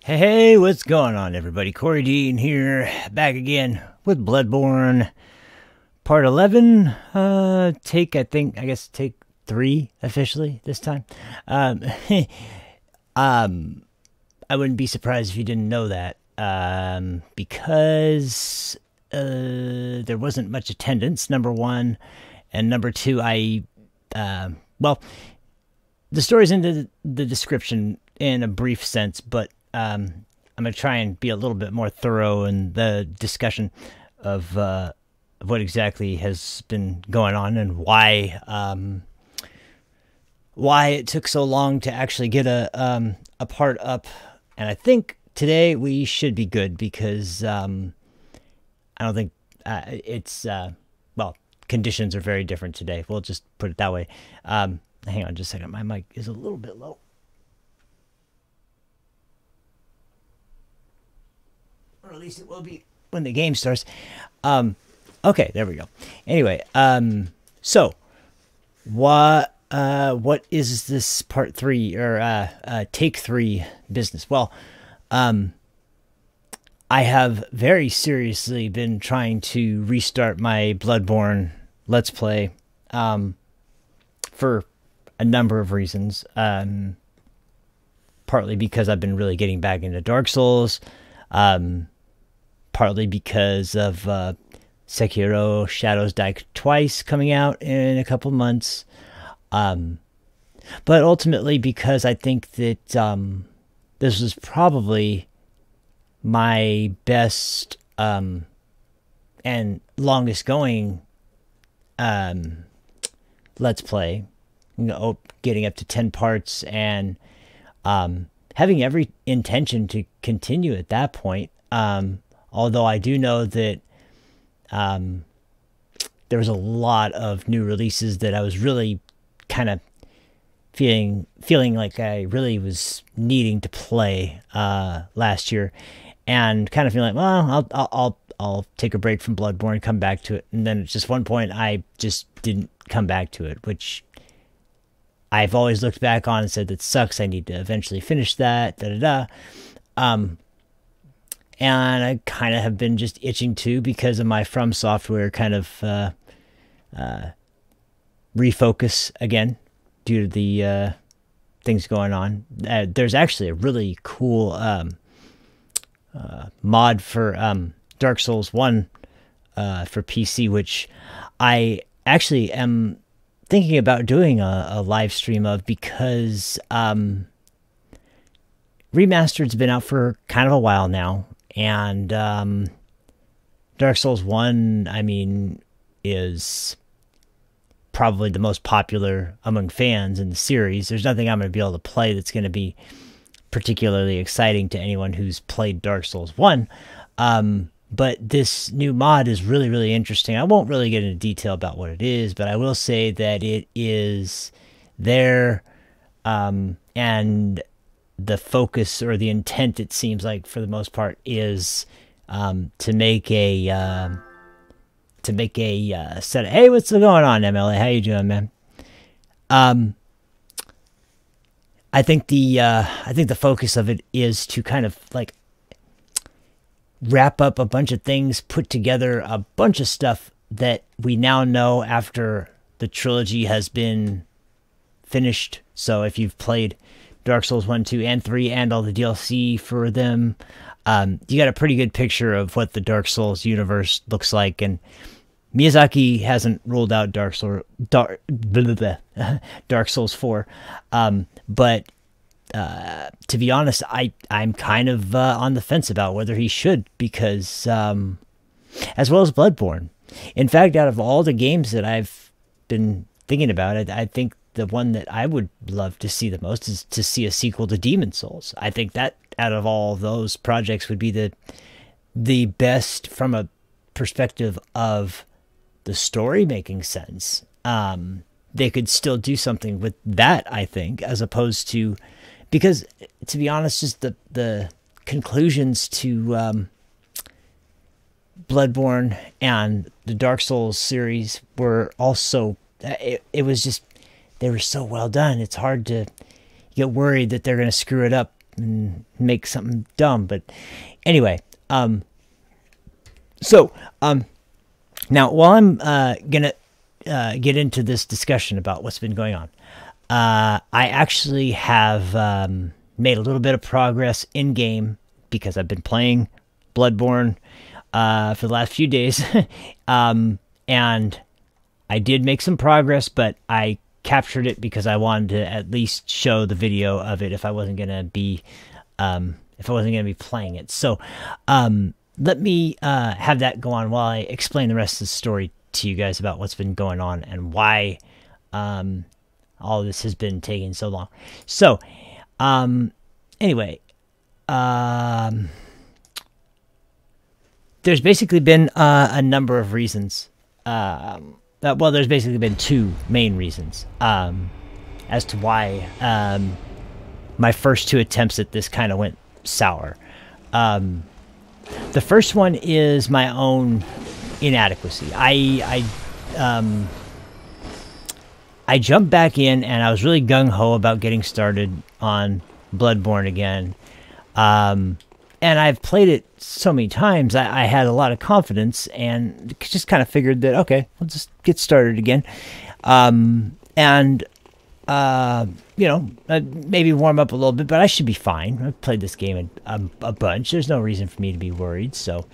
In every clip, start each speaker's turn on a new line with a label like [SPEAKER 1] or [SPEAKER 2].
[SPEAKER 1] Hey, what's going on, everybody? Cory Dean here, back again with Bloodborne, part 11. Take 3 officially this time. Um, um, I wouldn't be surprised if you didn't know that, because there wasn't much attendance. Number one, and number two, well, the story's in the description in a brief sense, but I'm going to try and be a little bit more thorough in the discussion of what exactly has been going on and why it took so long to actually get a part up. And I think today we should be good because I don't think well, conditions are very different today. We'll just put it that way. Hang on just a second. My mic is a little bit low. Or at least it will be when the game starts. Okay, there we go. Anyway, so what is this part 3 or take 3 business? Well, I have very seriously been trying to restart my Bloodborne Let's Play for a number of reasons. Partly because I've been really getting back into Dark Souls. Partly because of Sekiro Shadows Die Twice coming out in a couple months. But ultimately because I think that this was probably my best and longest going Let's Play. You know, getting up to 10 parts and having every intention to continue at that point. Although I do know that there was a lot of new releases that I was really kind of feeling like I really was needing to play last year, and kind of feeling like, well, I'll take a break from Bloodborne, come back to it, and then at just one point I just didn't come back to it, which I've always looked back on and said that sucks. I need to eventually finish that. And I kind of have been just itching to, because of my From Software kind of refocus again due to the things going on. There's actually a really cool mod for Dark Souls 1 for PC, which I actually am thinking about doing a live stream of, because Remastered's been out for kind of a while now. And Dark Souls 1, I mean, is probably the most popular among fans in the series. There's nothing I'm going to be able to play that's going to be particularly exciting to anyone who's played Dark Souls 1. But this new mod is really, really interesting. I won't really get into detail about what it is, but I will say that it is there, and the focus or the intent, it seems like for the most part, is to make a set of, hey, what's going on, MLA? How you doing, man? I think the focus of it is to kind of like wrap up a bunch of things, put together a bunch of stuff that we now know after the trilogy has been finished. So if you've played Dark Souls 1, 2, and 3, and all the DLC for them, you got a pretty good picture of what the Dark Souls universe looks like. And Miyazaki hasn't ruled out Dark Souls 4, but to be honest, I'm kind of on the fence about whether he should, because as well as Bloodborne. In fact, out of all the games that I've been thinking about, I think the one that I would love to see the most is to see a sequel to Demon's Souls. I think that out of all those projects would be the best from a perspective of the story making sense. They could still do something with that, I think, as opposed to, because to be honest, just the conclusions to Bloodborne and the Dark Souls series were also, it was just, they were so well done. It's hard to get worried that they're going to screw it up and make something dumb. But anyway, now while I'm gonna get into this discussion about what's been going on, I actually have made a little bit of progress in game because I've been playing Bloodborne for the last few days, and I did make some progress, but I captured it because I wanted to at least show the video of it if I wasn't gonna be playing it. So let me have that go on while I explain the rest of the story to you guys about what's been going on and why all this has been taking so long. So anyway, there's basically been a number of reasons. Well, there's basically been two main reasons as to why my first two attempts at this kind of went sour. The first one is my own inadequacy. I jumped back in, and I was really gung-ho about getting started on Bloodborne again. And I've played it so many times, I had a lot of confidence and just kind of figured that, okay, I'll just get started again. Maybe warm up a little bit, but I should be fine. I've played this game a bunch. There's no reason for me to be worried. So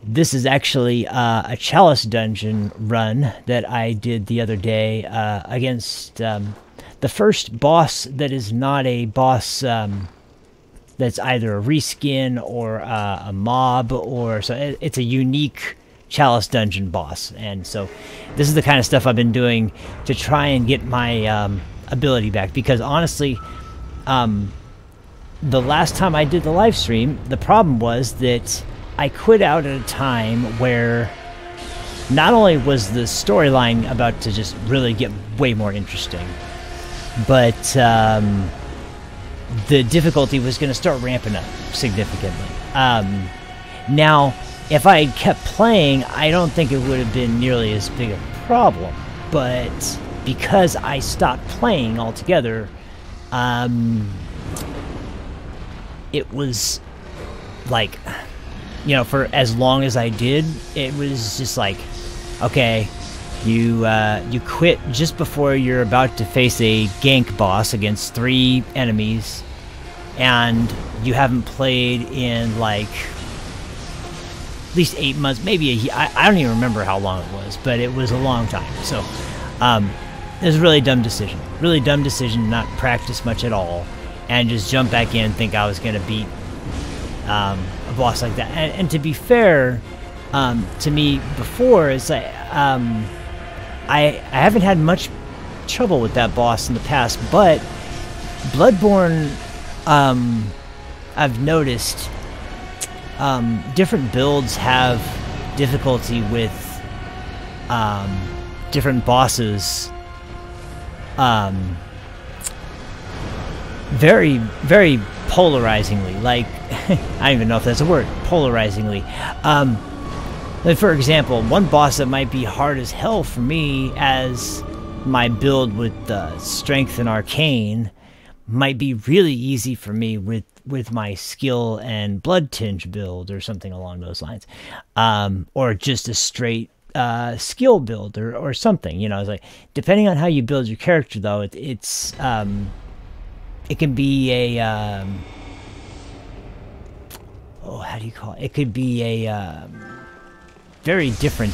[SPEAKER 1] this is actually a Chalice dungeon run that I did the other day against the first boss that is not a boss that's either a reskin or a mob, or so it's a unique Chalice dungeon boss. And so this is the kind of stuff I've been doing to try and get my ability back, because honestly, the last time I did the live stream, the problem was that I quit out at a time where not only was the storyline about to just really get way more interesting, but the difficulty was going to start ramping up significantly. Now, if I had kept playing, I don't think it would have been nearly as big a problem. But because I stopped playing altogether, it was like, for as long as I did, it was just like, okay, you quit just before you're about to face a gank boss against 3 enemies, and you haven't played in like at least 8 months, maybe a year. I don't even remember how long it was, but it was a long time. So it was a really dumb decision. Really dumb decision to not practice much at all and just jump back in and think I was going to beat a boss like that. And to be fair to me before, is like, I haven't had much trouble with that boss in the past, but Bloodborne, I've noticed different builds have difficulty with different bosses very, very polarizingly. Like, I don't even know if that's a word, polarizingly. Like, for example, one boss that might be hard as hell for me, as my build with strength and arcane, might be really easy for me with my skill and blood tinge build or something along those lines, or just a straight skill build or something. It's like, depending on how you build your character, though, it can be a how do you call it? It could be a very different.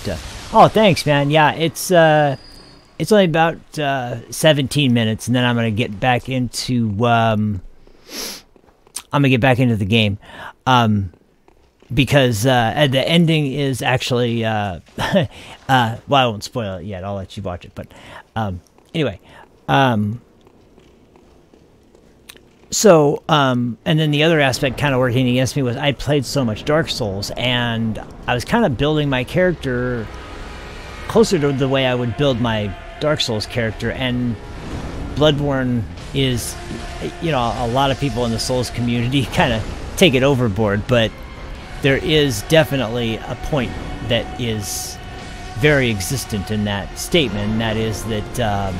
[SPEAKER 1] Oh, thanks, man. Yeah, it's only about 17 minutes, and then I'm gonna get back into the game, because the ending is actually well, I won't spoil it yet. I'll let you watch it. But anyway, so and then the other aspect kind of working against me was I played so much Dark Souls, and I was kind of building my character closer to the way I would build my Dark Souls character. And Bloodborne is, a lot of people in the Souls community kind of take it overboard, but there is definitely a point that is very existent in that statement, and that is that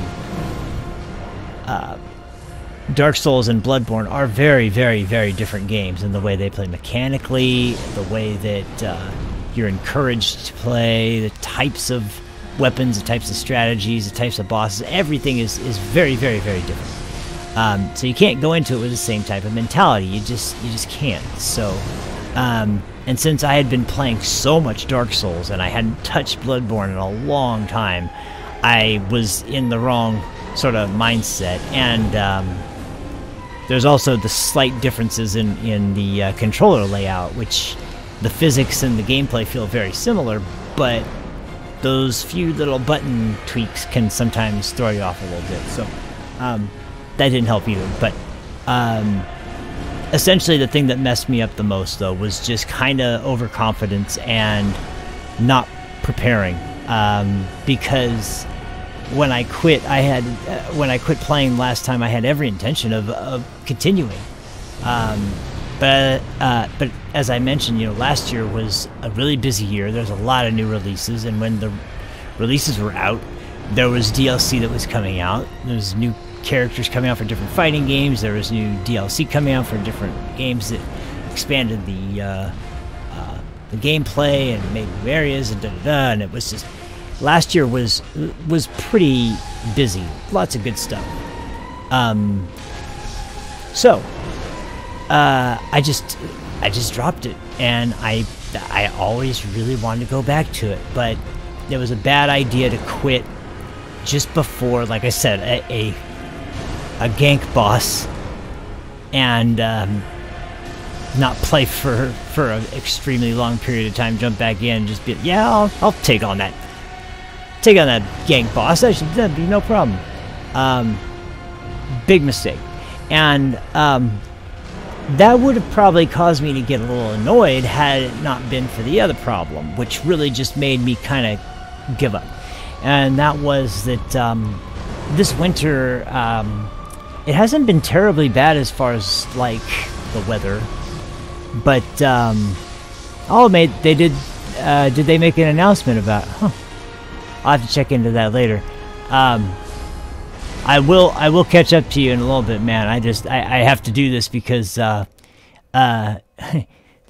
[SPEAKER 1] Dark Souls and Bloodborne are very, very, very different games in the way they play mechanically, the way that you're encouraged to play, the types of weapons, the types of strategies, the types of bosses. Everything is very, very, very different. So you can't go into it with the same type of mentality. You just can't. So, and since I had been playing so much Dark Souls and I hadn't touched Bloodborne in a long time, I was in the wrong sort of mindset. And there's also the slight differences in the controller layout, which the physics and the gameplay feel very similar, but those few little button tweaks can sometimes throw you off a little bit. So that didn't help either. But essentially the thing that messed me up the most, though, was just kind of overconfidence and not preparing. Because when I quit, when I quit playing last time, I had every intention of continuing. But as I mentioned, last year was a really busy year. There's a lot of new releases, and when the releases were out, there was DLC that was coming out. There was new characters coming out for different fighting games. There was new DLC coming out for different games that expanded the gameplay and made new areas and and it was just, last year was pretty busy. Lots of good stuff. So I just dropped it, and I always really wanted to go back to it, but it was a bad idea to quit just before, like I said, a gank boss, and not play for an extremely long period of time. Jump back in, just be, yeah, I'll take on that gank boss. That'd be no problem. Big mistake, and that would have probably caused me to get a little annoyed had it not been for the other problem, which really just made me kind of give up. And that was that this winter, it hasn't been terribly bad as far as, like, the weather. But, they did they make an announcement about, I'll have to check into that later. I will catch up to you in a little bit, man. I have to do this because the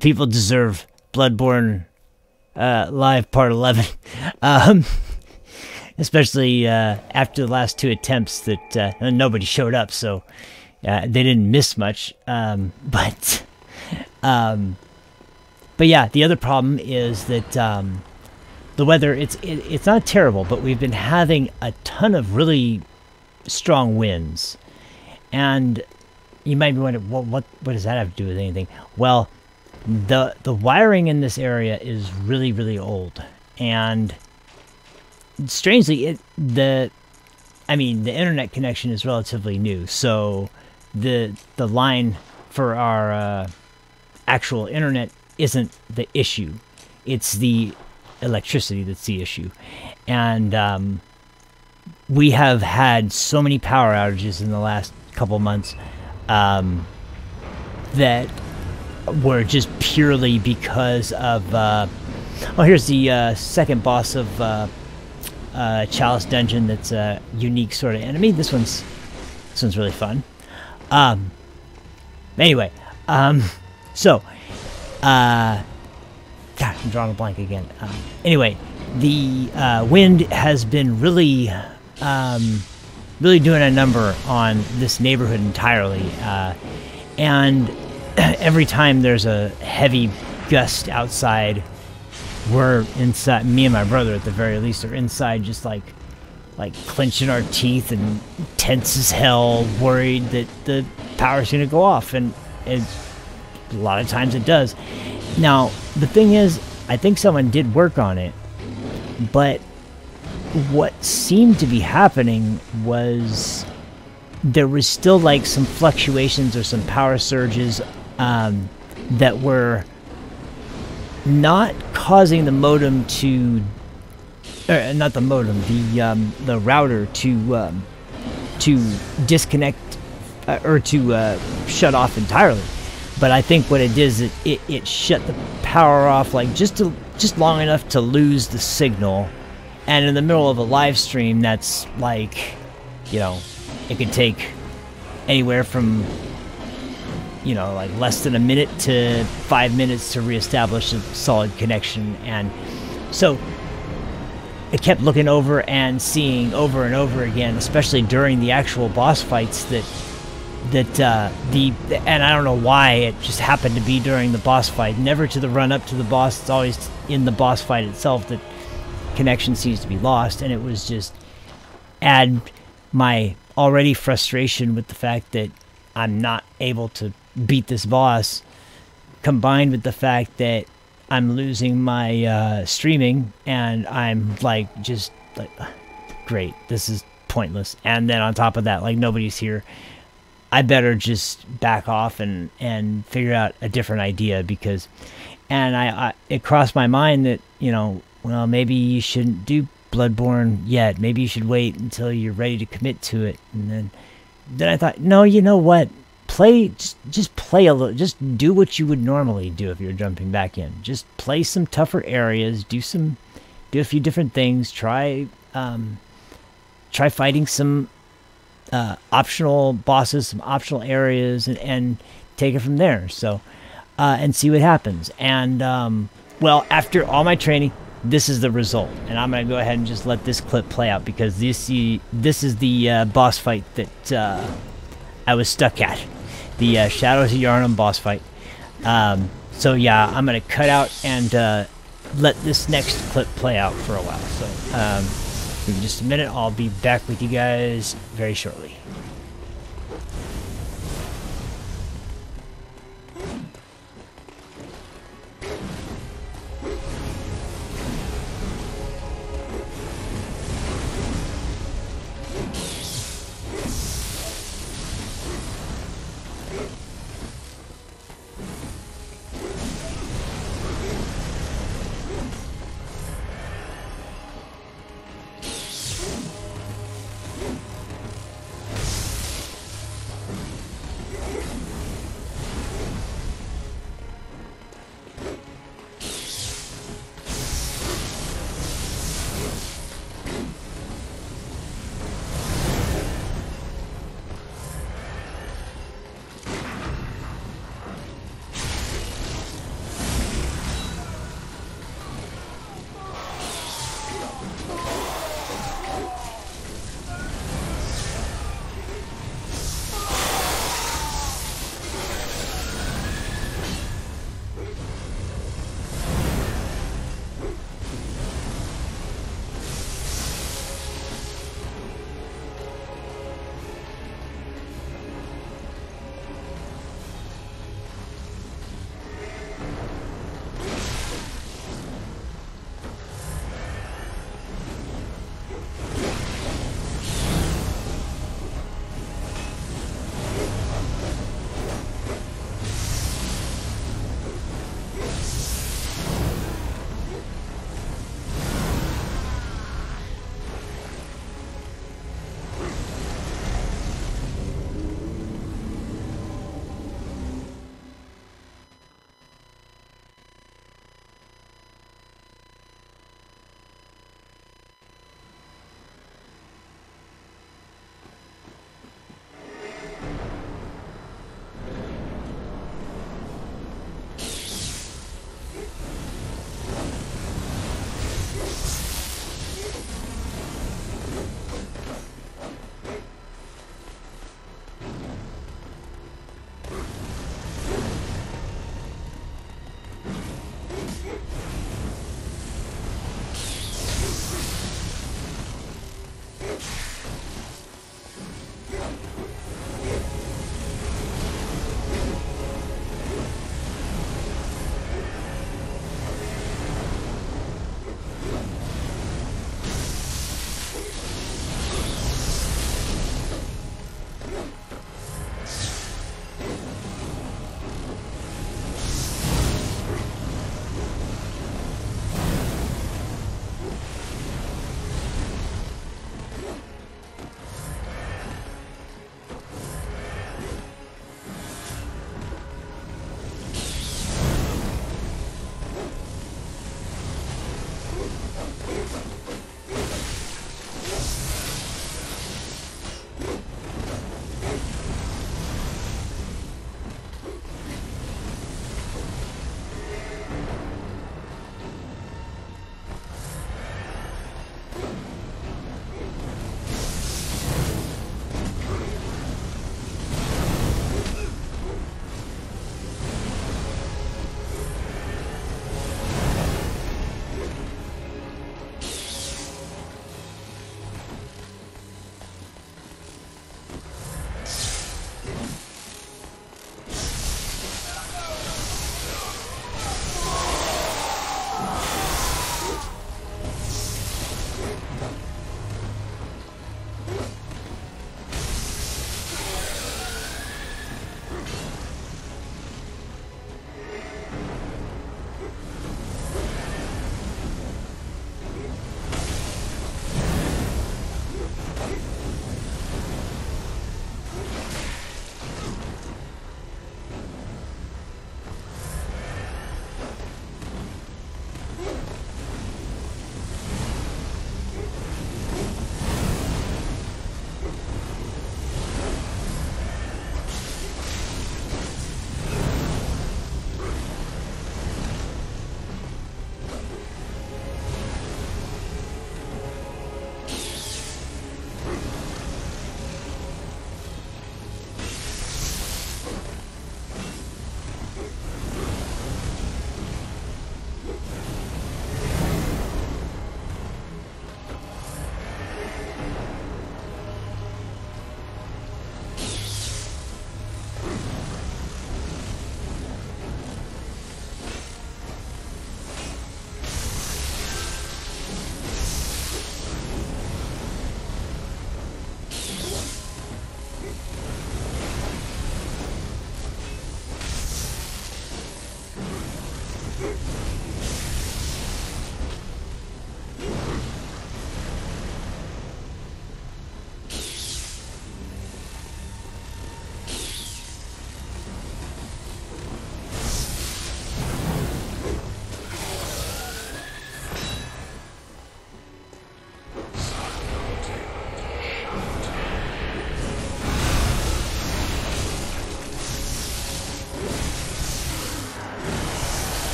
[SPEAKER 1] people deserve Bloodborne Live Part 11. Especially after the last two attempts that nobody showed up, so they didn't miss much. But yeah, the other problem is that the weather, it's not terrible, but we've been having a ton of really strong winds, and you might be wondering, well, what does that have to do with anything? Well, the wiring in this area is really, really old, and strangely, the internet connection is relatively new, so the line for our actual internet isn't the issue. It's the electricity that's the issue, and we have had so many power outages in the last couple months that were just purely because of here's the second boss of Chalice Dungeon. That's a unique sort of enemy. This one's really fun. Anyway, so God, I'm drawing a blank again. Anyway, the wind has been really doing a number on this neighborhood entirely, and every time there's a heavy gust outside, we're inside, me and my brother at the very least are inside, just like clenching our teeth and tense as hell, worried that the power's gonna go off, and a lot of times it does. Now the thing is, I think someone did work on it, but what seemed to be happening was there was still like some fluctuations or some power surges that were not causing the modem to, not the modem, the router to disconnect or to shut off entirely. But I think what it did is it shut the power off like just long enough to lose the signal. And in the middle of a live stream, that's like, it could take anywhere from, you know, like less than a minute to 5 minutes to reestablish a solid connection. And so I kept looking over and seeing over and over again, especially during the actual boss fights, and I don't know why it just happened to be during the boss fight, never to the run up to the boss. It's always in the boss fight itself that connection seems to be lost. And it was just add my already frustration with the fact that I'm not able to beat this boss, combined with the fact that I'm losing my streaming, and I'm like, just like, great, this is pointless. And then on top of that, like, nobody's here. I better just back off and figure out a different idea, because, and it crossed my mind that, you know, well, maybe you shouldn't do Bloodborne yet. Maybe you should wait until you're ready to commit to it. And then I thought, no, you know what? Just play a little. Just do what you would normally do if you're jumping back in. Just play some tougher areas. Do a few different things. Try fighting some optional bosses, some optional areas, and take it from there. So, and see what happens. And well, after all my training, this is the result. And I'm gonna go ahead and just let this clip play out, because this is the boss fight that I was stuck at. The Shadows of Yharnam boss fight. So yeah, I'm gonna cut out and let this next clip play out for a while. So in just a minute, I'll be back with you guys very shortly.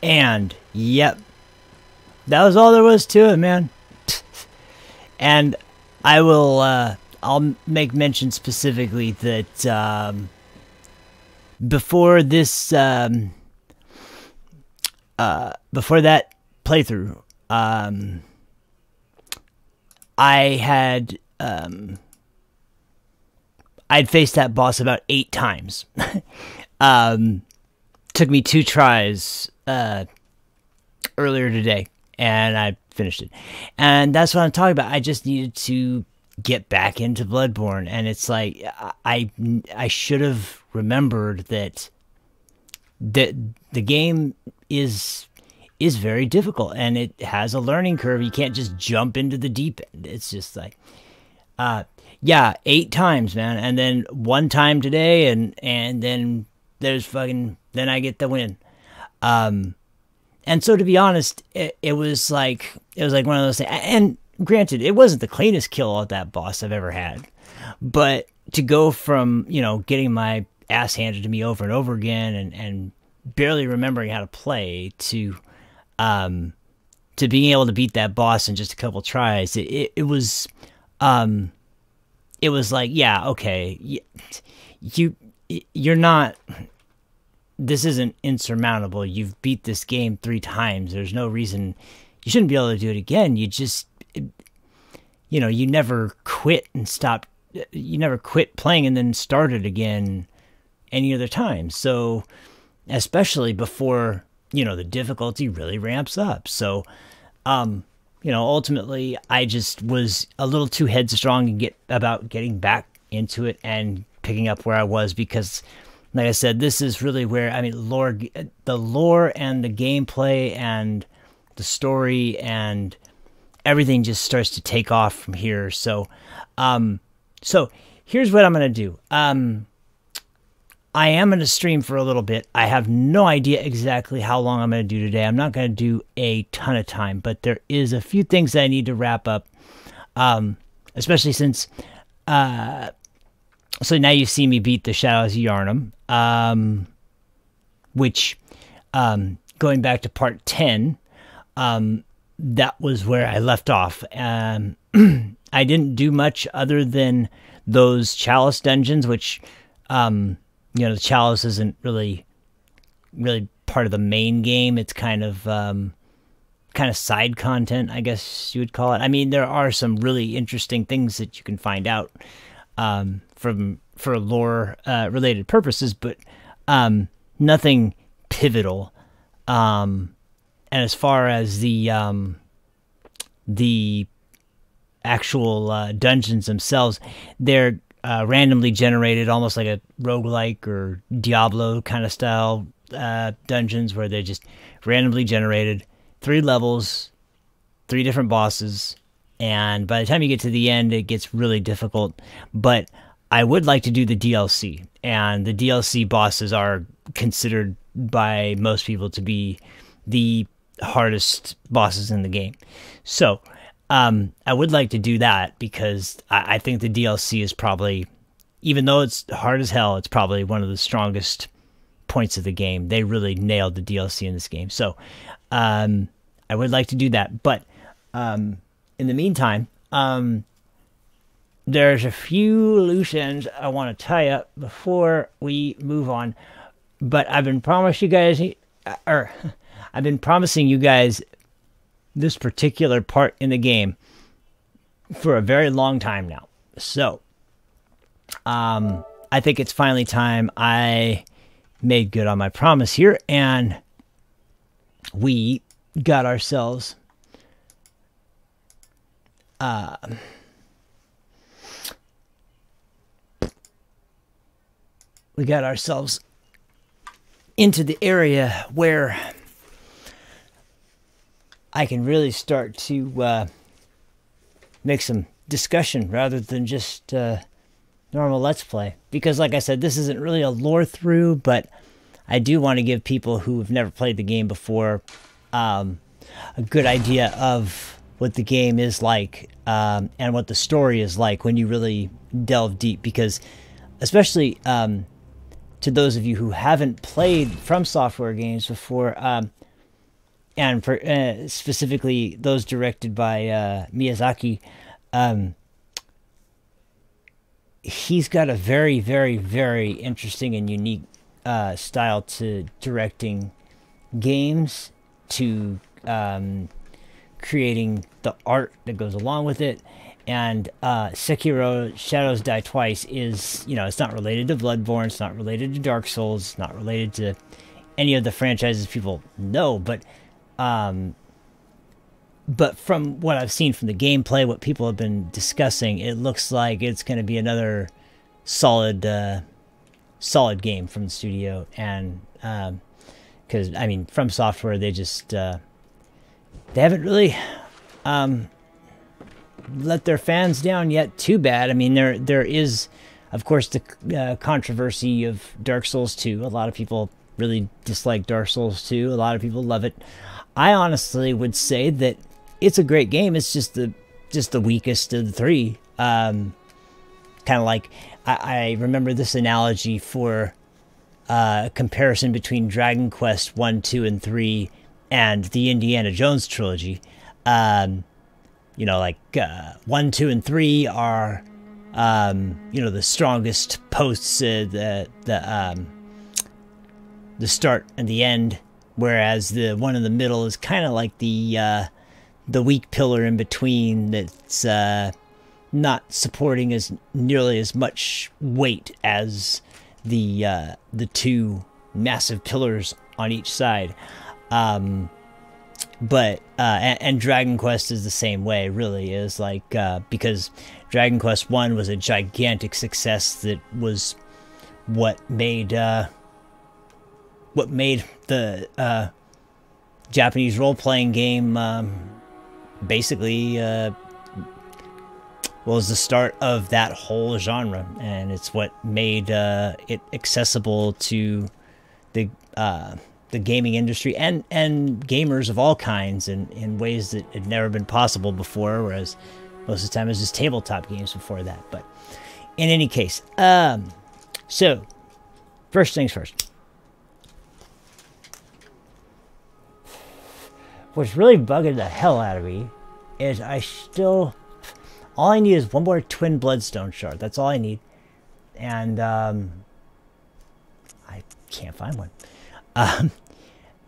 [SPEAKER 1] And, yep, that was all there was to it, man. And I will, I'll make mention specifically that before this, before that playthrough, I had, I'd faced that boss about 8 times. Took me 2 tries earlier today, and I finished it. And that's what I'm talking about. I just needed to get back into Bloodborne, and it's like I should have remembered that the game is very difficult, and it has a learning curve. You can't just jump into the deep end. It's just like yeah, 8 times, man, and then 1 time today, and then there's fucking, then I get the win. And so, to be honest, it was like one of those things. And granted, it wasn't the cleanest kill at that boss I've ever had, but to go from, you know, getting my ass handed to me over and over again, and barely remembering how to play, to being able to beat that boss in just a couple tries, it was like, yeah, okay, you're not, this isn't insurmountable. You've beat this game 3 times. There's no reason you shouldn't be able to do it again. You just, you know, you never quit and stopped. You never quit playing and then started again any other time. So, especially before, you know, the difficulty really ramps up. So, you know, ultimately, I just was a little too headstrong about getting back into it and picking up where I was, because, like I said, this is really where, I mean, the lore and the gameplay and the story and everything just starts to take off from here. So, so here's what I'm going to do. I am going to stream for a little bit. I have no idea exactly how long I'm going to do today. I'm not going to do a ton of time, but there is a few things that I need to wrap up, especially since, so now you see me beat the Shadows of Yharnam, which, going back to part 10, that was where I left off. I didn't do much other than those Chalice dungeons, which, you know, the Chalice isn't really part of the main game. It's kind of side content, I guess you would call it. I mean, there are some really interesting things that you can find out for lore related purposes, but nothing pivotal. And as far as the actual dungeons themselves, they're randomly generated, almost like a roguelike or Diablo kind of style dungeons, where they're just randomly generated, 3 levels, 3 different bosses, and by the time you get to the end, it gets really difficult. But I would like to do the DLC, and the DLC bosses are considered by most people to be the hardest bosses in the game. So I would like to do that, because I think the DLC is probably, even though it's hard as hell, it's probably one of the strongest points of the game. They really nailed the DLC in this game. So I would like to do that. But in the meantime, there's a few loose ends I want to tie up before we move on. But I've been promising you guys this particular part in the game for a very long time now. So, I think it's finally time I made good on my promise here, and we got ourselves into the area where I can really start to make some discussion rather than just normal Let's Play. Because, like I said, this isn't really a lore through, but I do want to give people who have never played the game before a good idea of what the game is like, and what the story is like when you really delve deep. Because, especially to those of you who haven't played From Software games before, and specifically those directed by Miyazaki, um, he's got a very, very, very interesting and unique style to directing games, to creating the art that goes along with it. And Sekiro Shadows Die Twice is, it's not related to Bloodborne, it's not related to Dark Souls, it's not related to any of the franchises people know, but from what I've seen from the gameplay, what people have been discussing, it looks like it's going to be another solid game from the studio. And because From Software, they just they haven't really let their fans down yet too bad. There is, of course, the controversy of Dark Souls 2. A lot of people really dislike Dark Souls 2. A lot of people love it. I honestly would say that it's a great game. It's just the weakest of the three. Kind of like, I remember this analogy for a comparison between Dragon Quest 1, 2, and 3 and the Indiana Jones trilogy. 1, 2, and 3 are, the strongest posts, the start and the end, whereas the one in the middle is kind of like the weak pillar in between that's not supporting as nearly as much weight as the two massive pillars on each side. But Dragon Quest is the same way, really, is like, because Dragon Quest 1 was a gigantic success that was what made the Japanese role-playing game basically was the start of that whole genre, and it's what made it accessible to the gaming industry and gamers of all kinds in ways that had never been possible before, whereas most of the time it was just tabletop games before that. But in any case, so first things first. What's really bugging the hell out of me is all I need is one more twin bloodstone shard. That's all I need. And I can't find one.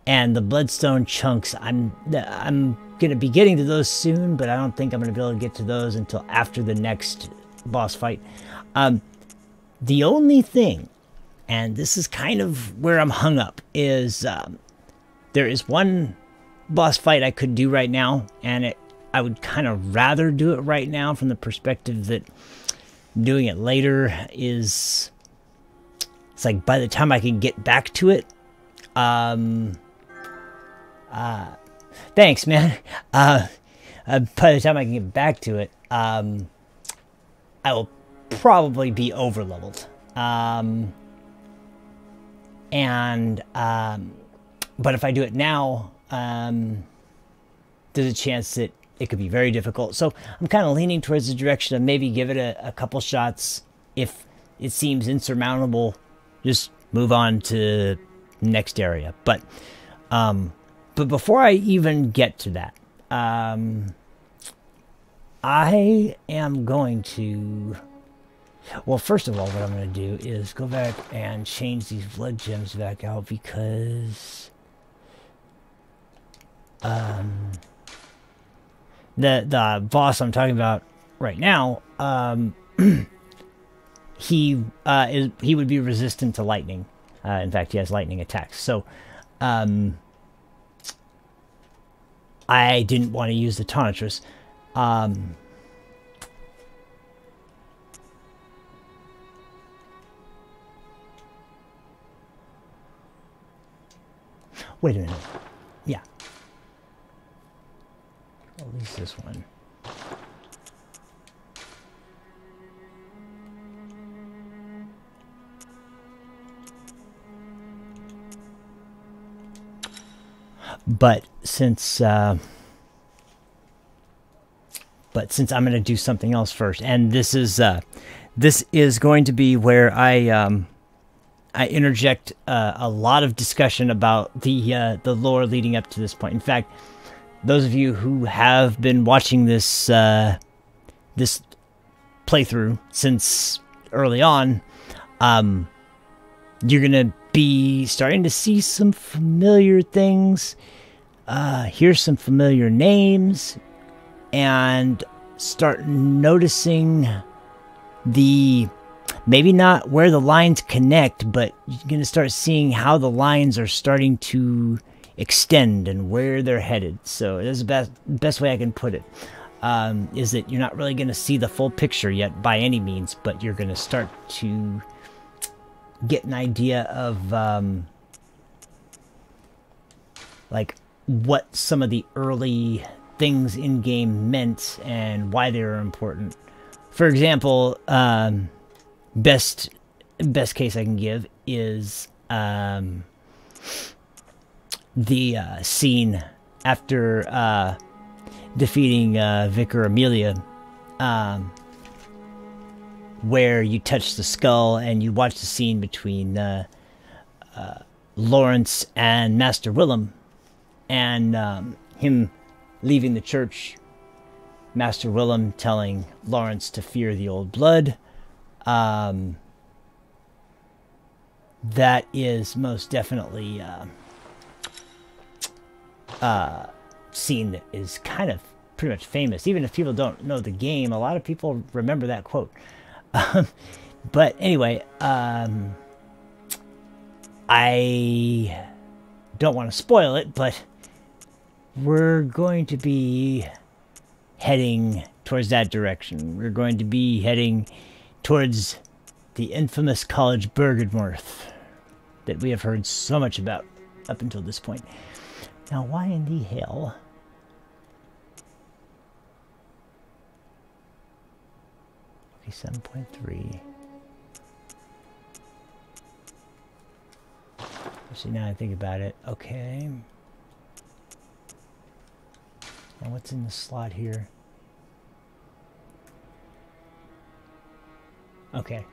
[SPEAKER 1] And the bloodstone chunks, I'm gonna be getting to those soon, but I don't think I'm gonna be able to get to those until after the next boss fight. The only thing, and this is kind of where I'm hung up, is there is one boss fight I could do right now, and I would kind of rather do it right now from the perspective that doing it later is, it's like by the time I can get back to it, thanks, man. By the time I can get back to it, I will probably be over leveled. But if I do it now, there's a chance that it could be very difficult. So I'm kind of leaning towards the direction of maybe give it a couple shots. If it seems insurmountable, just move on to the next area. But before I even get to that, I am going to... Well, first of all, what I'm going to do is go back and change these blood gems back out, because the boss I'm talking about right now, he would be resistant to lightning. In fact, he has lightning attacks. So I didn't want to use the Tonitrus. Wait a minute. Yeah. At least this one. But since I'm going to do something else first, and this is going to be where I I interject a lot of discussion about the lore leading up to this point. In fact, those of you who have been watching this this playthrough since early on, you're gonna be starting to see some familiar things, hear some familiar names, and start noticing the, maybe not where the lines connect, but you're going to start seeing how the lines are starting to extend and where they're headed. So that's the best way I can put it, is that you're not really going to see the full picture yet by any means, but you're going to start to get an idea of like what some of the early things in game meant and why they were important. For example, best case I can give is the scene after defeating Vicar Amelia, where you touch the skull and you watch the scene between Lawrence and Master Willem, and him leaving the church, Master Willem telling Lawrence to fear the old blood. That is most definitely scene that is kind of pretty much famous. Even if people don't know the game, a lot of people remember that quote. But anyway, I don't want to spoil it, but we're going to be heading towards that direction. We're going to be heading towards the infamous College Bergenworth that we have heard so much about up until this point. Now, why in the hell? Okay, 7.3. Actually, now I think about it. Okay. Now, what's in the slot here? Okay.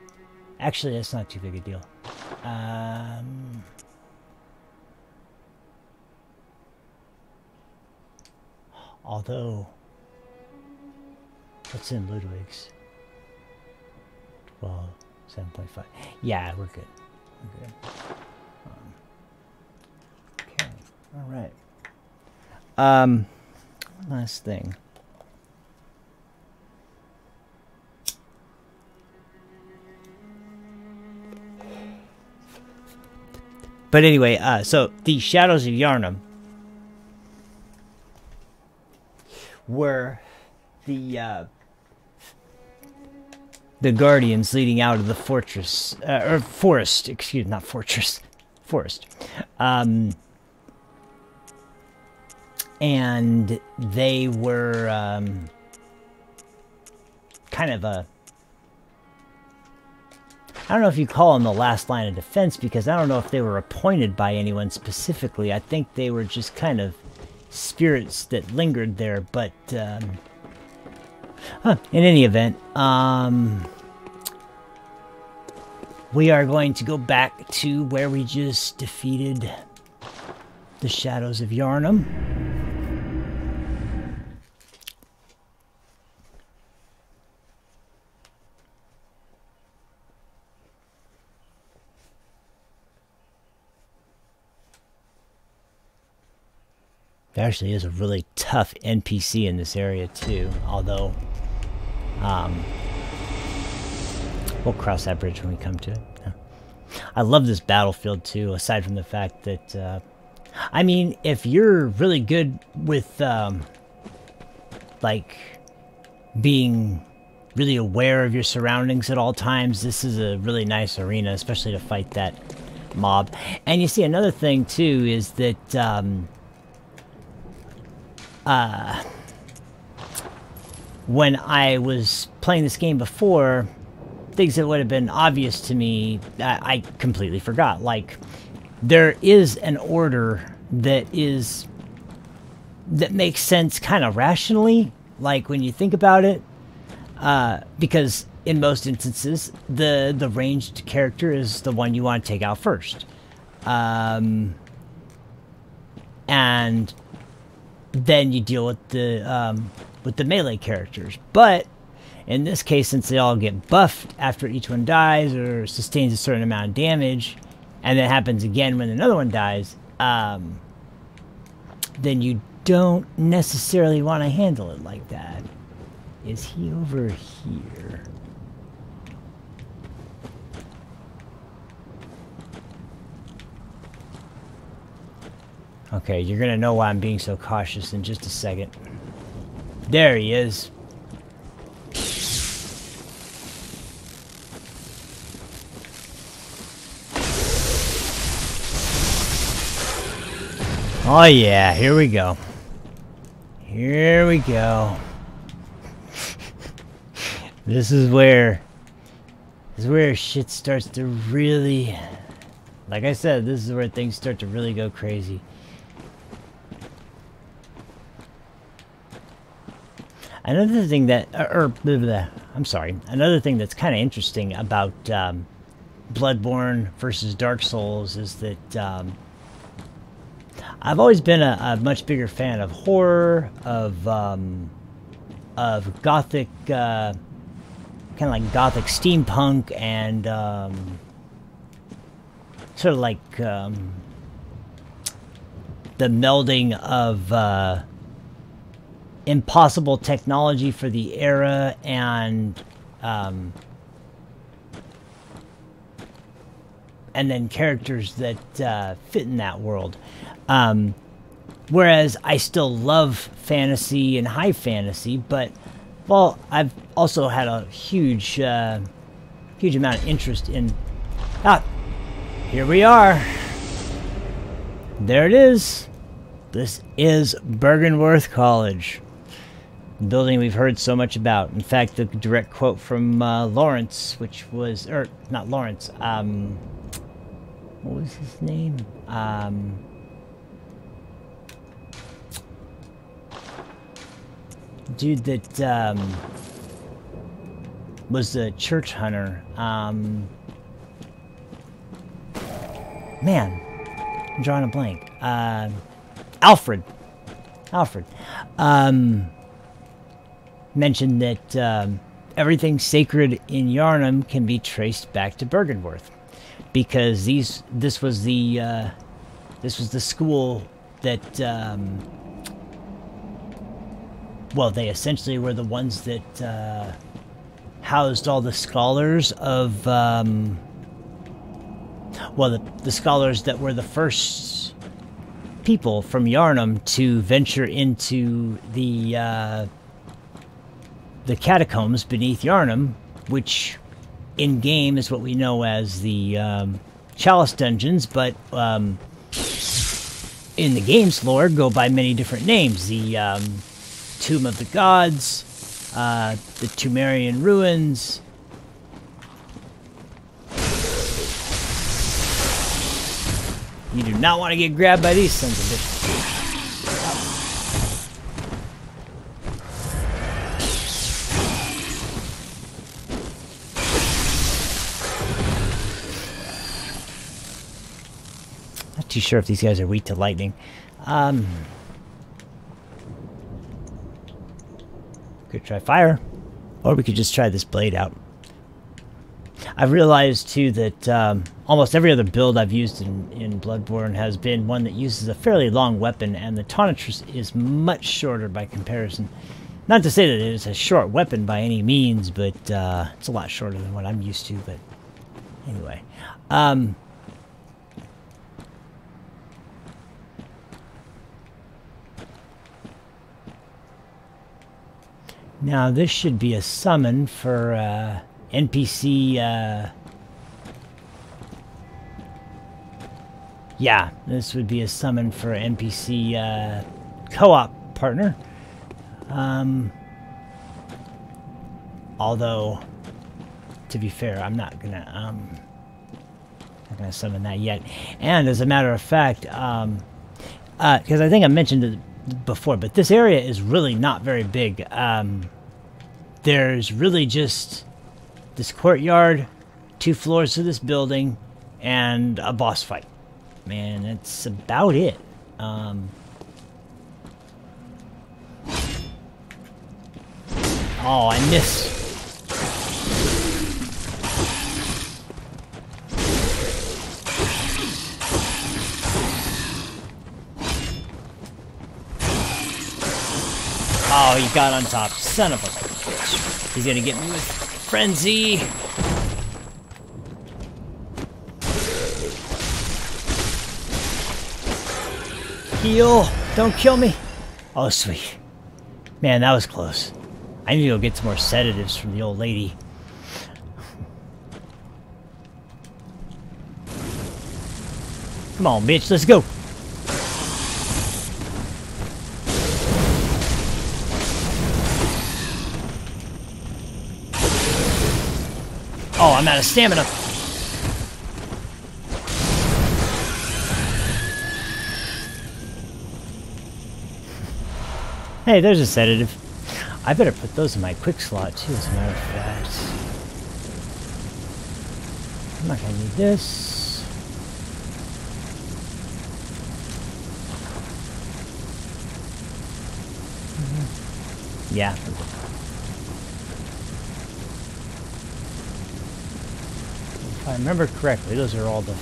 [SPEAKER 1] Actually, that's not too big a deal. Although, what's in Ludwig's? 12, 7.5. Yeah, we're good. We're good. Okay. All right. One last thing. But anyway, so the Shadows of Yharnam were the guardians leading out of the fortress, or forest, excuse me, not fortress, forest. And they were kind of a, I don't know if you call them the last line of defense, because I don't know if they were appointed by anyone specifically. I think they were just kind of spirits that lingered there, but in any event, we are going to go back to where we just defeated the Shadows of Yharnam. There actually is a really tough NPC in this area too, although we'll cross that bridge when we come to it. I love this battlefield too, aside from the fact that I mean, if you're really good with like being really aware of your surroundings at all times, this is a really nice arena, especially to fight that mob. And you see, another thing too is that when I was playing this game before, things that would have been obvious to me, I completely forgot. Like, there is an order that makes sense kind of rationally, like when you think about it, because in most instances, the ranged character is the one you want to take out first. And then you deal with the melee characters. But in this case, since they all get buffed after each one dies or sustains a certain amount of damage, and then happens again when another one dies, then you don't necessarily want to handle it like that. Is he over here? Okay, you're gonna know why I'm being so cautious in just a second. There he is. Oh yeah, here we go. Here we go. This is where shit starts to really, like I said, this is where things start to really go crazy. Another thing that, I'm sorry, another thing that's kind of interesting about Bloodborne versus Dark Souls is that I've always been a much bigger fan of horror, of gothic, kind of like gothic steampunk, and sort of like the melding of impossible technology for the era and then characters that fit in that world. Whereas I still love fantasy and high fantasy, but, well, I've also had a huge amount of interest in... Ah, here we are. There it is. This is Byrgenwerth College. The building we've heard so much about. In fact, the direct quote from Lawrence, which was... Or, not Lawrence. What was his name? Dude that was the church hunter. Man, I'm drawing a blank. Alfred mentioned that everything sacred in Yharnam can be traced back to Byrgenwerth, because this was the school that well, they essentially were the ones that housed all the scholars of well, the scholars that were the first people from Yharnam to venture into the catacombs beneath Yharnam, which in game is what we know as the Chalice Dungeons, but in the game's lore go by many different names. The Tomb of the Gods, the Tumerian Ruins. You do not want to get grabbed by these sons of bitches. Not too sure if these guys are weak to lightning. Could try fire, or we could just try this blade out. I've realized too that almost every other build I've used in Bloodborne has been one that uses a fairly long weapon, and the Tonitrus is much shorter by comparison. Not to say that it is a short weapon by any means, but it's a lot shorter than what I'm used to. But anyway, now this should be a summon for NPC. Yeah, this would be a summon for NPC co-op partner. Although, to be fair, I'm not gonna summon that yet. And as a matter of fact, because I think I mentioned it before, but this area is really not very big. There's really just this courtyard, 2 floors to this building, and a boss fight. Man, that's about it. Oh, I missed. Oh, he got on top. Son of a bitch. He's gonna get me with frenzy. Heal. Don't kill me. Oh, sweet. Man, that was close. I need to go get some more sedatives from the old lady. Come on, bitch. Let's go. Oh, I'm out of stamina. Hey, there's a sedative. I better put those in my quick slot too, as a matter of fact. I'm not gonna need this. Yeah. If I remember correctly, those are all the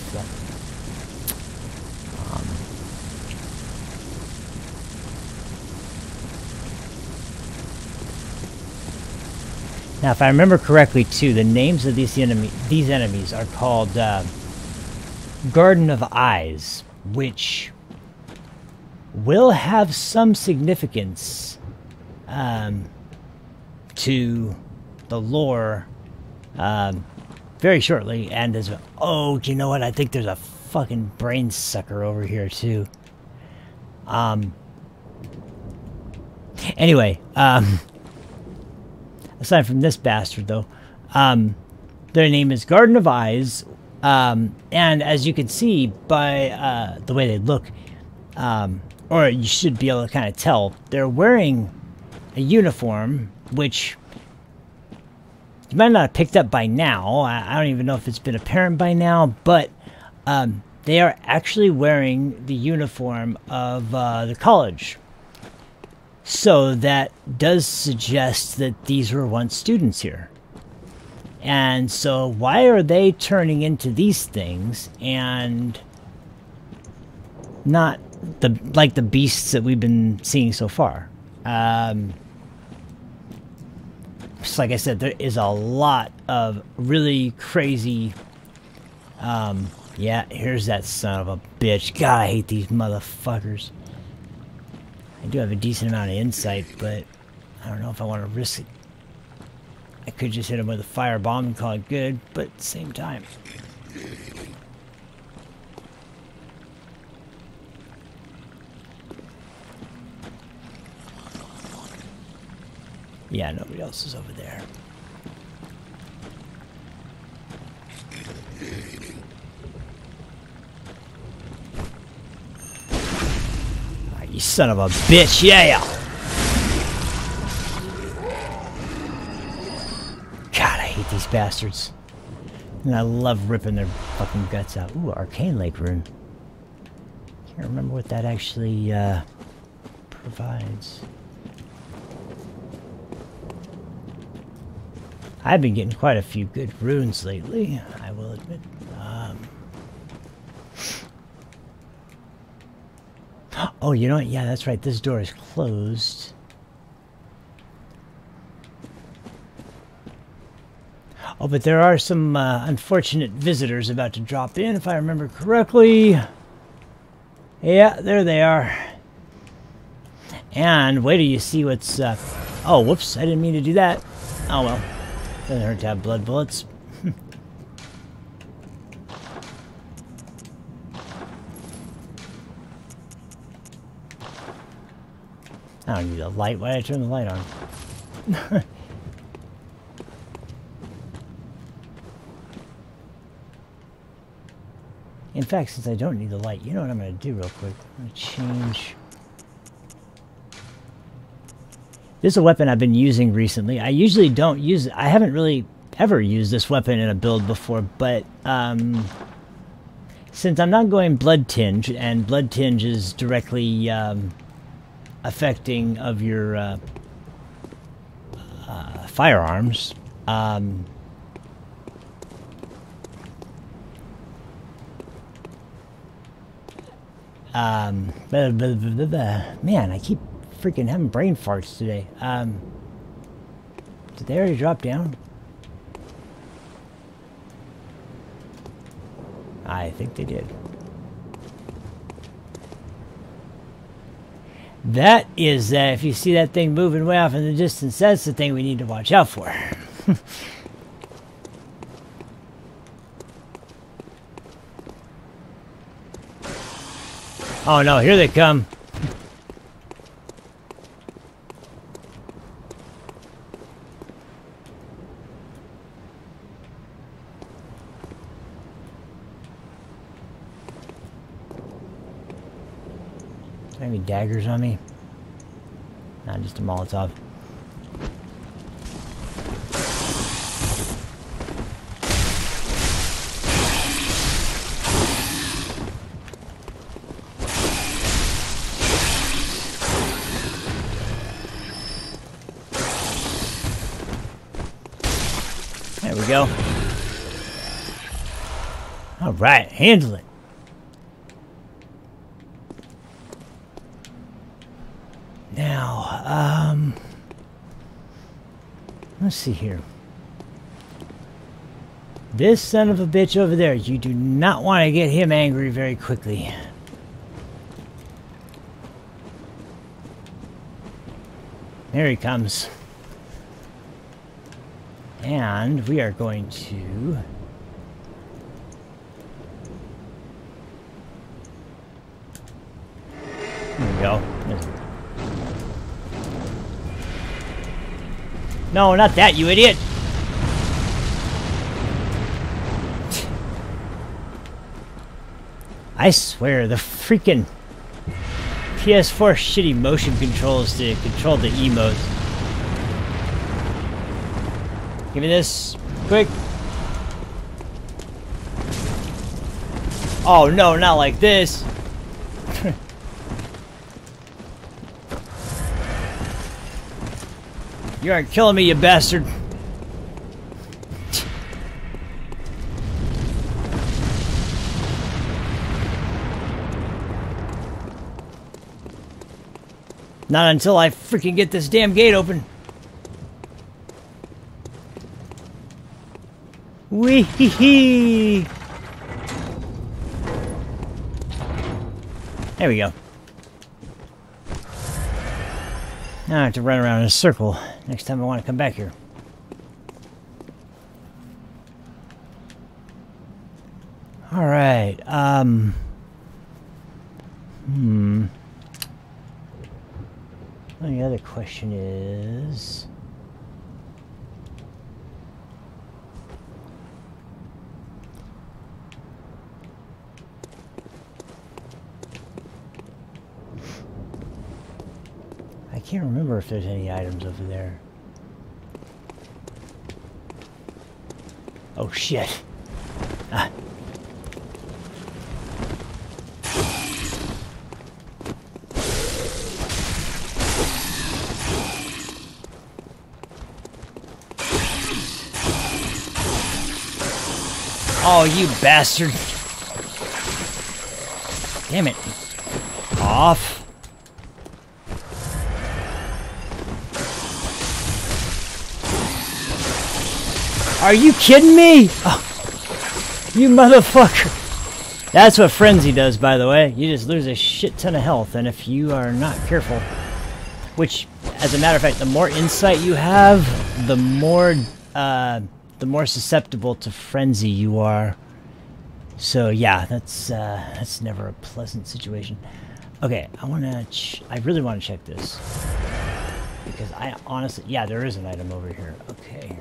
[SPEAKER 1] now, if I remember correctly, too, the names of these enemies are called Garden of Eyes, which will have some significance to the lore very shortly. And as well, oh, do you know what? I think there's a fucking brain sucker over here too. Anyway, aside from this bastard, though, their name is Garden of Eyes, and as you can see by the way they look, or you should be able to kind of tell, they're wearing a uniform, which you might not have picked up by now. I don't even know if it's been apparent by now, but they are actually wearing the uniform of the college. So that does suggest that these were once students here. And so why are they turning into these things and not like the beasts that we've been seeing so far? Just like I said, there is a lot of really crazy... yeah, here's that son of a bitch. God, I hate these motherfuckers. I do have a decent amount of insight, but I don't know if I want to risk it. I could just hit him with a fire bomb and call it good, but at the same time... yeah, nobody else is over there. Ah, you son of a bitch, yeah! God, I hate these bastards. And I love ripping their fucking guts out. Ooh, Arcane Lake rune. Can't remember what that actually provides. I've been getting quite a few good runes lately, I will admit. Oh, you know what? Yeah, that's right. This door is closed. Oh, but there are some unfortunate visitors about to drop in, if I remember correctly. Yeah, there they are. And wait till you see what's... oh, whoops. I didn't mean to do that. Oh, well. Doesn't hurt to have blood bullets. I don't need a light. Why did I turn the light on? In fact, since I don't need the light, you know what I'm going to do real quick? I'm going to change... This is a weapon I've been using recently. I usually don't use it. I haven't really ever used this weapon in a build before, but since I'm not going Blood Tinge, and Blood Tinge is directly affecting of your firearms, man, I keep freaking having brain farts today. Did they already drop down? I think they did. That is, if you see that thing moving way off in the distance, that's the thing we need to watch out for. Oh no, here they come. Any daggers on me? Not just a Molotov. There we go. All right, handle it. Now, let's see here. This son of a bitch over there, you do not want to get him angry very quickly. There he comes. And we are going to... There we go. No, not that, you idiot! I swear, the freaking PS4 shitty motion controls to control the emotes. Give me this, quick. Oh no, not like this. You aren't killing me, you bastard. Not until I freaking get this damn gate open. Wee-hee-hee! There we go. Now I have to run around in a circle next time I want to come back here. Alright, well, the other question is... I can't remember if there's any items over there. Oh shit. Ah. Oh, you bastard. Damn it. Off. Are you kidding me? Oh, you motherfucker. That's what Frenzy does, by the way. You just lose a shit ton of health, and if you are not careful, which, as a matter of fact, the more insight you have, the more susceptible to Frenzy you are. So yeah, that's never a pleasant situation. Okay, I really want to check this. Because I honestly, yeah, there is an item over here. Okay.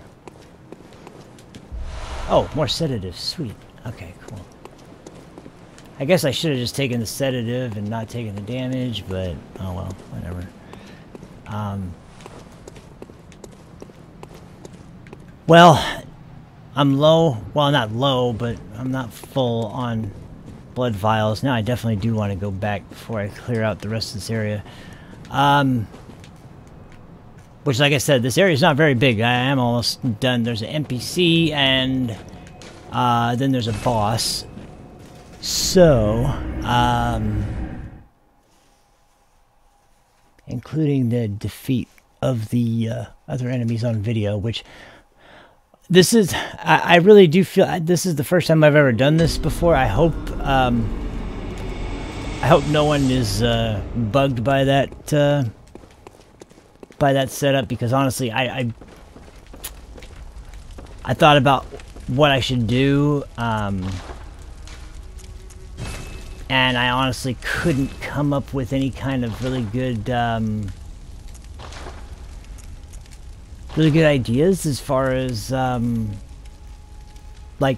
[SPEAKER 1] Oh, more sedatives. Sweet. Okay, cool. I guess I should have just taken the sedative and not taken the damage, but oh well, whatever. Well, I'm low. Well, not low, but I'm not full on blood vials. Now I definitely do want to go back before I clear out the rest of this area. Which, like I said, this area is not very big. I am almost done. There's an NPC, and then there's a boss. So, including the defeat of the other enemies on video, which this is, I really do feel this is the first time I've ever done this before. I hope no one is bugged by that setup, because honestly, I thought about what I should do, and I honestly couldn't come up with any kind of really good ideas as far as like,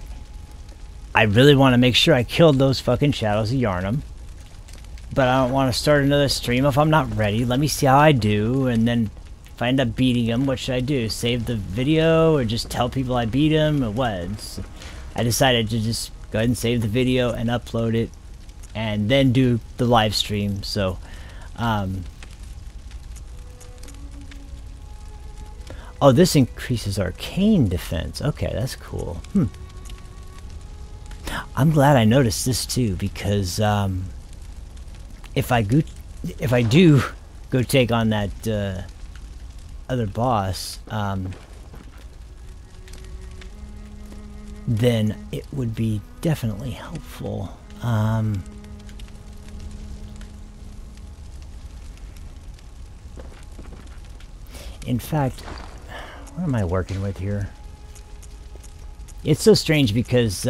[SPEAKER 1] I really want to make sure I killed those fucking Shadows of Yharnam, but I don't want to start another stream if I'm not ready. Let me see how I do, and then if I end up beating them, what should I do? Save the video or just tell people I beat him, or what? I decided to just go ahead and save the video and upload it, and then do the live stream. So oh, this increases arcane defense. Okay, that's cool. I'm glad I noticed this too, because if I do go take on that other boss, then it would be definitely helpful. In fact, what am I working with here? It's so strange because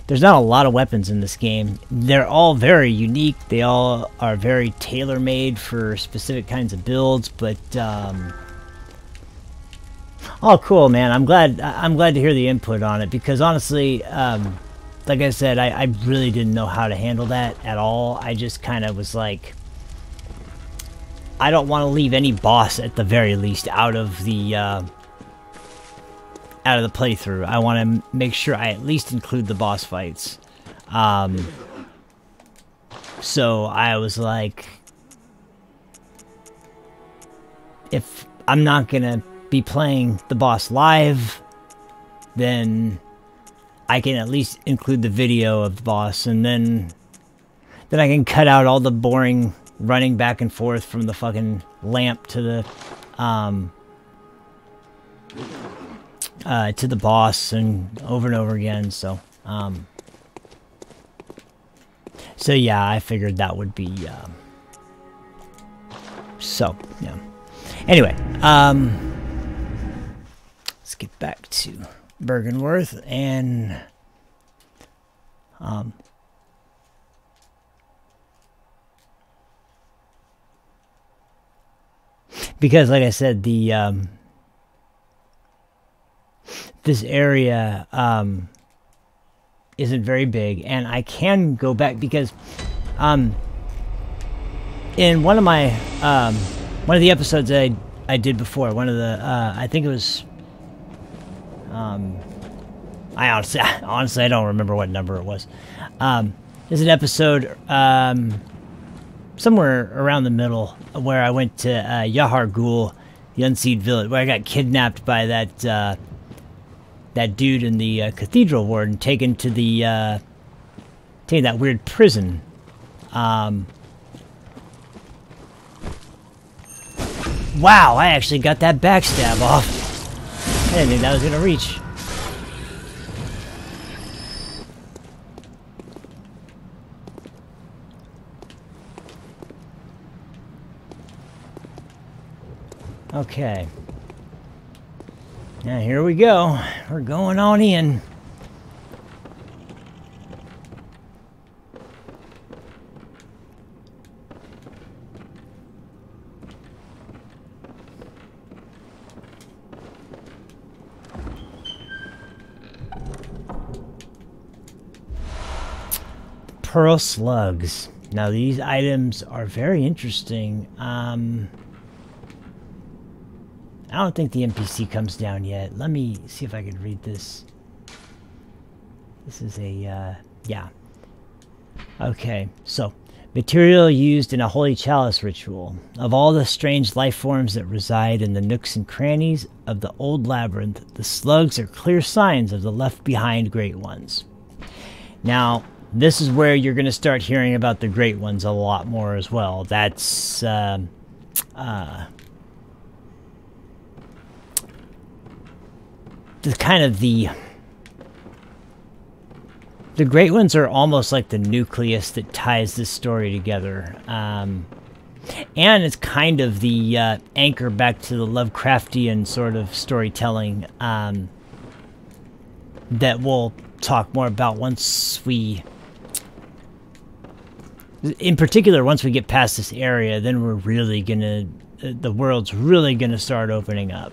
[SPEAKER 1] there's not a lot of weapons in this game. They're all very unique. They all are very tailor-made for specific kinds of builds, but oh, cool, man. I'm glad to hear the input on it, because honestly, like I said, I really didn't know how to handle that at all. I just kind of was like, I don't want to leave any boss, at the very least, out of the playthrough. I want to make sure I at least include the boss fights. So I was like, if I'm not gonna be playing the boss live, then I can at least include the video of the boss, and then I can cut out all the boring running back and forth from the fucking lamp to the boss and over again. So so yeah, I figured that would be so yeah. Anyway, let's get back to Bergenworth, and because, like I said, the this area isn't very big, and I can go back because in one of my one of the episodes I did before, one of the I think it was I honestly I don't remember what number it was. There's an episode somewhere around the middle where I went to Yahar Ghul, the Unseed Village, where I got kidnapped by that that dude in the cathedral ward and taken to the that weird prison. Wow, I actually got that backstab off. I didn't think that was gonna reach. Okay. Now here we go. We're going on in. Pearl slugs. Now these items are very interesting. I don't think the NPC comes down yet. Let me see if I can read this. This is a, yeah. Okay, so, material used in a holy chalice ritual. Of all the strange life forms that reside in the nooks and crannies of the old labyrinth, the slugs are clear signs of the left-behind great ones. Now, this is where you're going to start hearing about the great ones a lot more as well. That's, the kind of the great ones are almost like the nucleus that ties this story together. And it's kind of the anchor back to the Lovecraftian sort of storytelling that we'll talk more about once we... In particular, once we get past this area, then we're really gonna... the world's really gonna start opening up.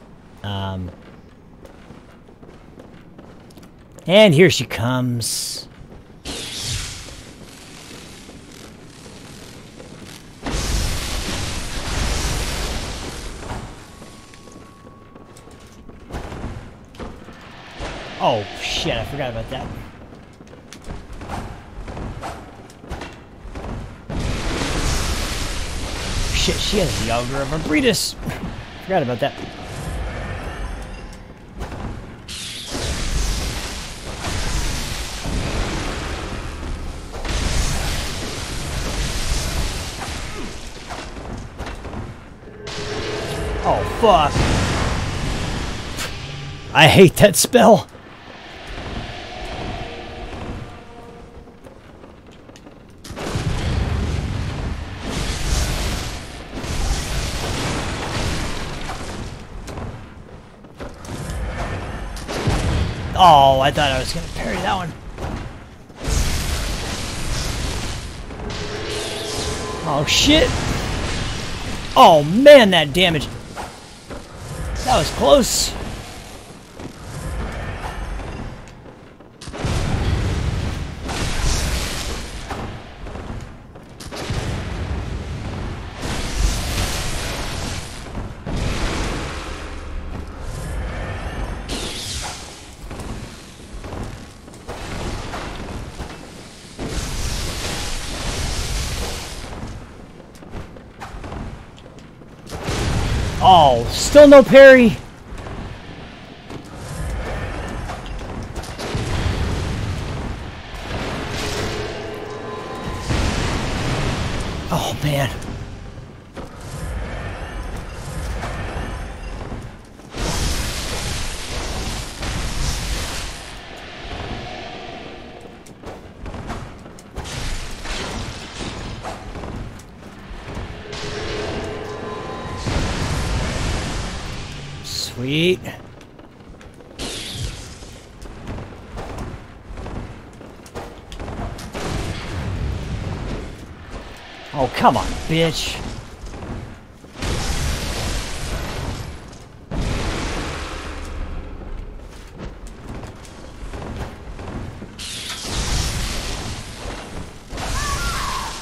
[SPEAKER 1] And here she comes. Oh, shit, I forgot about that. Shit, she has the auger of Arbritus. Forgot about that. Oh, fuck. I hate that spell. Oh, I thought I was going to parry that one. Oh, shit. Oh, man, that damage. That was close. Oh, still no parry. Oh, man. Sweet. Oh, come on, bitch.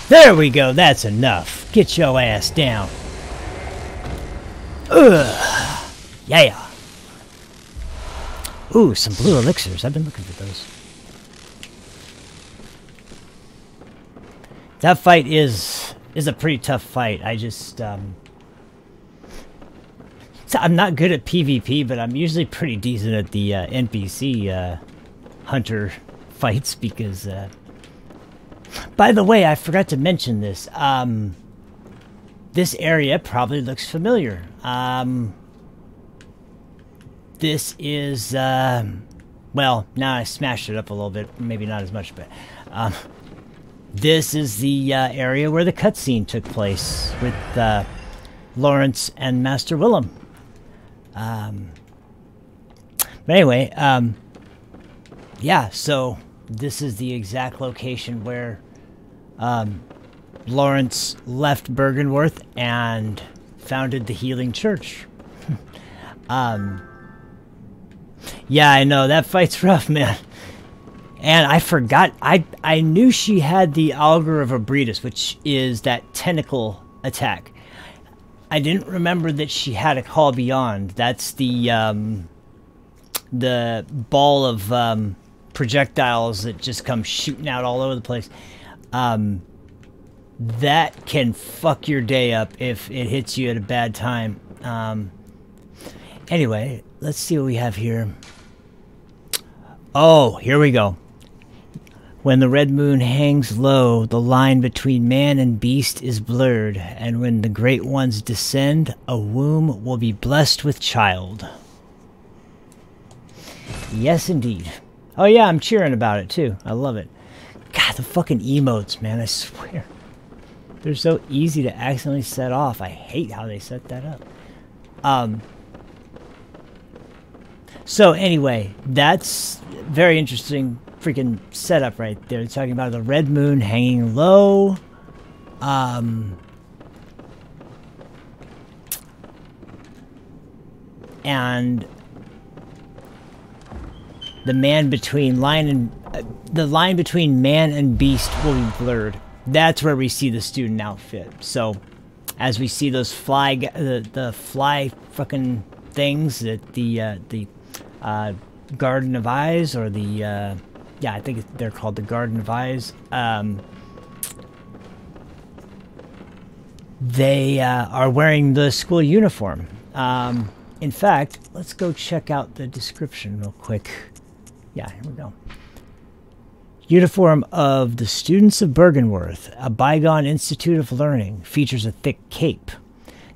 [SPEAKER 1] There we go, that's enough. Get your ass down. Ugh. Yeah. Ooh, some blue elixirs. I've been looking for those. That fight is a pretty tough fight. I just so I'm not good at PvP, but I'm usually pretty decent at the NPC hunter fights because by the way, I forgot to mention this. This area probably looks familiar. This is, well, now I smashed it up a little bit. Maybe not as much, but this is the area where the cutscene took place with Lawrence and Master Willem. But anyway, yeah, so this is the exact location where Lawrence left Bergenworth and founded the Healing Church. Yeah, I know, that fight's rough, man. And I forgot, I knew she had the Augur of Arbritus, which is that tentacle attack. I didn't remember that she had a call beyond. That's the ball of projectiles that just come shooting out all over the place. That can fuck your day up if it hits you at a bad time. Anyway, let's see what we have here. Oh, here we go. When the red moon hangs low, the line between man and beast is blurred, and when the great ones descend, a womb will be blessed with child. Yes, indeed. Oh yeah, I'm cheering about it too. I love it. God, the fucking emotes, man, I swear. They're so easy to accidentally set off. I hate how they set that up. So anyway, that's very interesting freaking setup right there. It's talking about the red moon hanging low. And the line between man and beast will be blurred. That's where we see the student outfit. So as we see those the fly fucking things that the Garden of Eyes, or the yeah, I think they're called the Garden of Eyes. They are wearing the school uniform. In fact, let's go check out the description real quick. Yeah, here we go. Uniform of the students of Bergenworth, a bygone institute of learning, features a thick cape.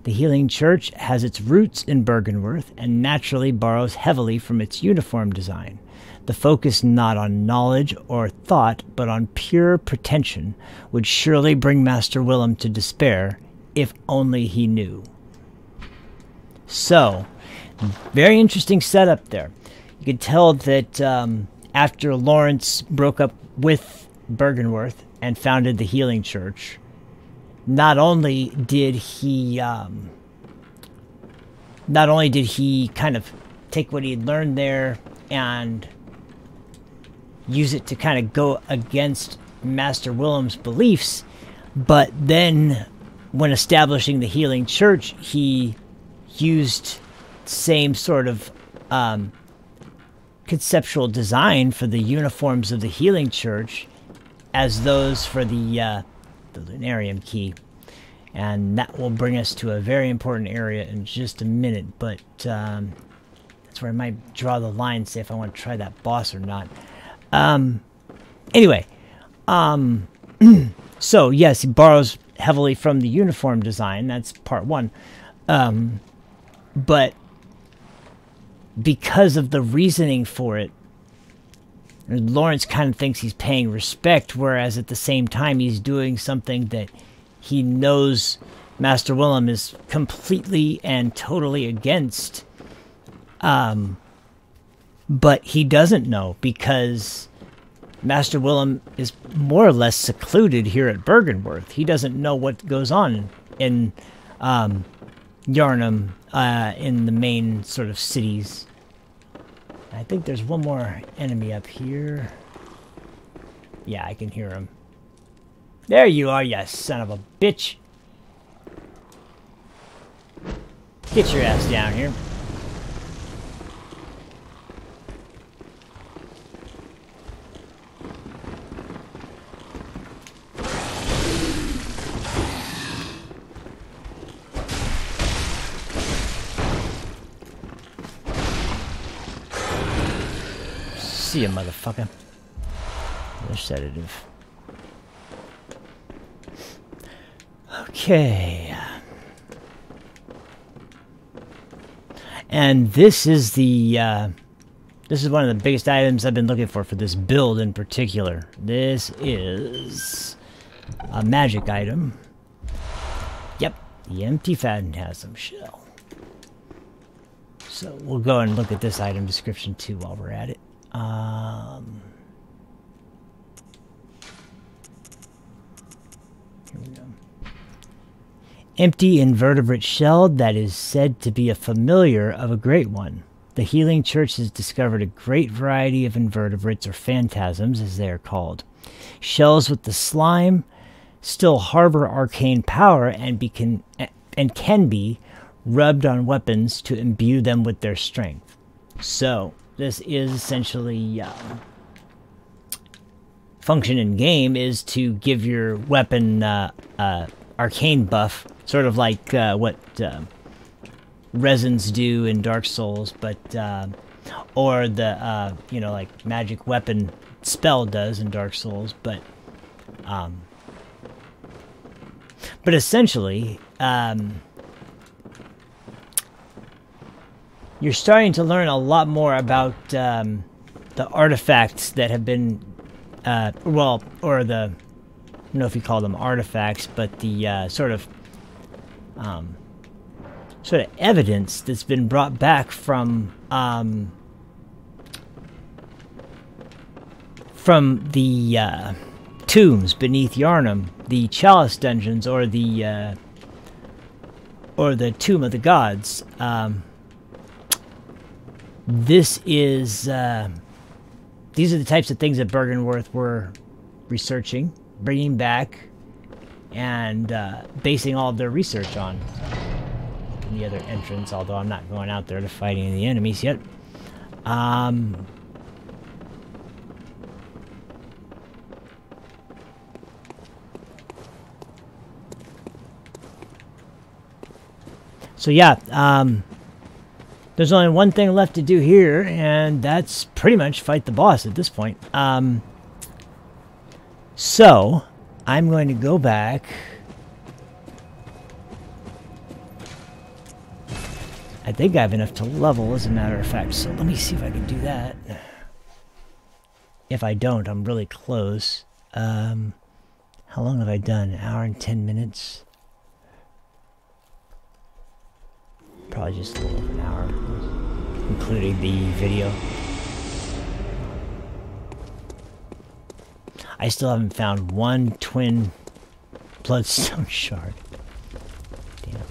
[SPEAKER 1] The Healing Church has its roots in Bergenworth and naturally borrows heavily from its uniform design. The focus not on knowledge or thought, but on pure pretension, would surely bring Master Willem to despair, if only he knew. So, very interesting setup there. You could tell that after Lawrence broke up with Bergenworth and founded the Healing Church, not only did he kind of take what he had learned there and use it to kind of go against Master Willem's beliefs, but then when establishing the Healing Church, he used same sort of conceptual design for the uniforms of the Healing Church as those for the Lunarium Key. And that will bring us to a very important area in just a minute, but that's where I might draw the line, say if I want to try that boss or not. Anyway, so yes, he borrows heavily from the uniform design. That's part one. But because of the reasoning for it, Lawrence kind of thinks he's paying respect, whereas at the same time he's doing something that he knows Master Willem is completely and totally against. But he doesn't know, because Master Willem is more or less secluded here at Bergenworth. He doesn't know what goes on in Yharnam, in the main sort of cities. I think there's one more enemy up here. Yeah, I can hear him. There you are, you son of a bitch. Get your ass down here. See ya, motherfucker. Another sedative. Okay. And this is the this is one of the biggest items I've been looking for this build in particular. This is a magic item. Yep, the empty phantasm shell. So we'll go and look at this item description too while we're at it. Here we go. Empty invertebrate shell that is said to be a familiar of a great one. The Healing Church has discovered a great variety of invertebrates, or phantasms as they are called. Shells with the slime still harbor arcane power and and can be rubbed on weapons to imbue them with their strength. So this is essentially function in game is to give your weapon arcane buff, sort of like what resins do in Dark Souls, but or the like magic weapon spell does in Dark Souls, but essentially you're starting to learn a lot more about the artifacts that have been or the, I don't know if you call them artifacts, but the sort of evidence that's been brought back from the tombs beneath Yharnam, the Chalice dungeons, or the Tomb of the Gods. These are the types of things that Byrgenwerth were researching, bringing back, and basing all of their research on. And the other entrance, although I'm not going out there to fight any of the enemies yet. So yeah, there's only one thing left to do here, and that's pretty much fight the boss at this point. So I'm going to go back. I think I have enough to level, as a matter of fact, so let me see if I can do that. If I don't, I'm really close. How long have I done? An hour and 10 minutes? Probably just a little over an hour, including the video. I still haven't found one twin bloodstone shard. Damn it.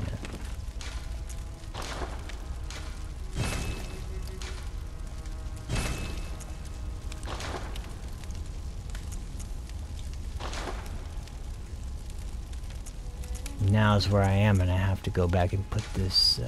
[SPEAKER 1] Now is where I am, and I have to go back and put this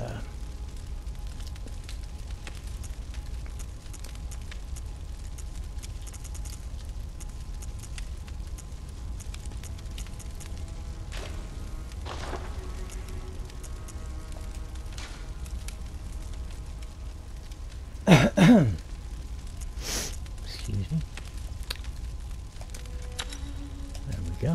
[SPEAKER 1] excuse me. There we go.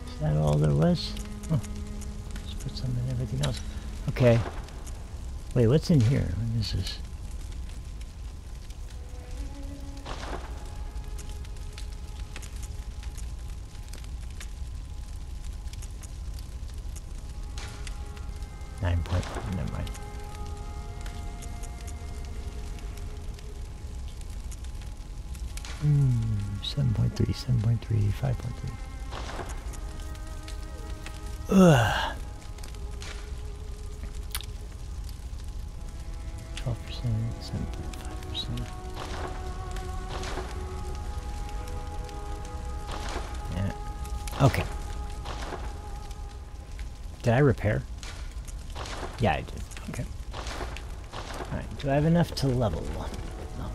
[SPEAKER 1] Is that all there was? Oh, let's put some in everything else. Okay. Wait, what's in here? What is this? Never mind. 7.3, 7.3, 5.3. Ugh. 12%, 7.5%. Yeah. Okay. Did I repair? Yeah, I did. Okay. Alright, do I have enough to level? Oh,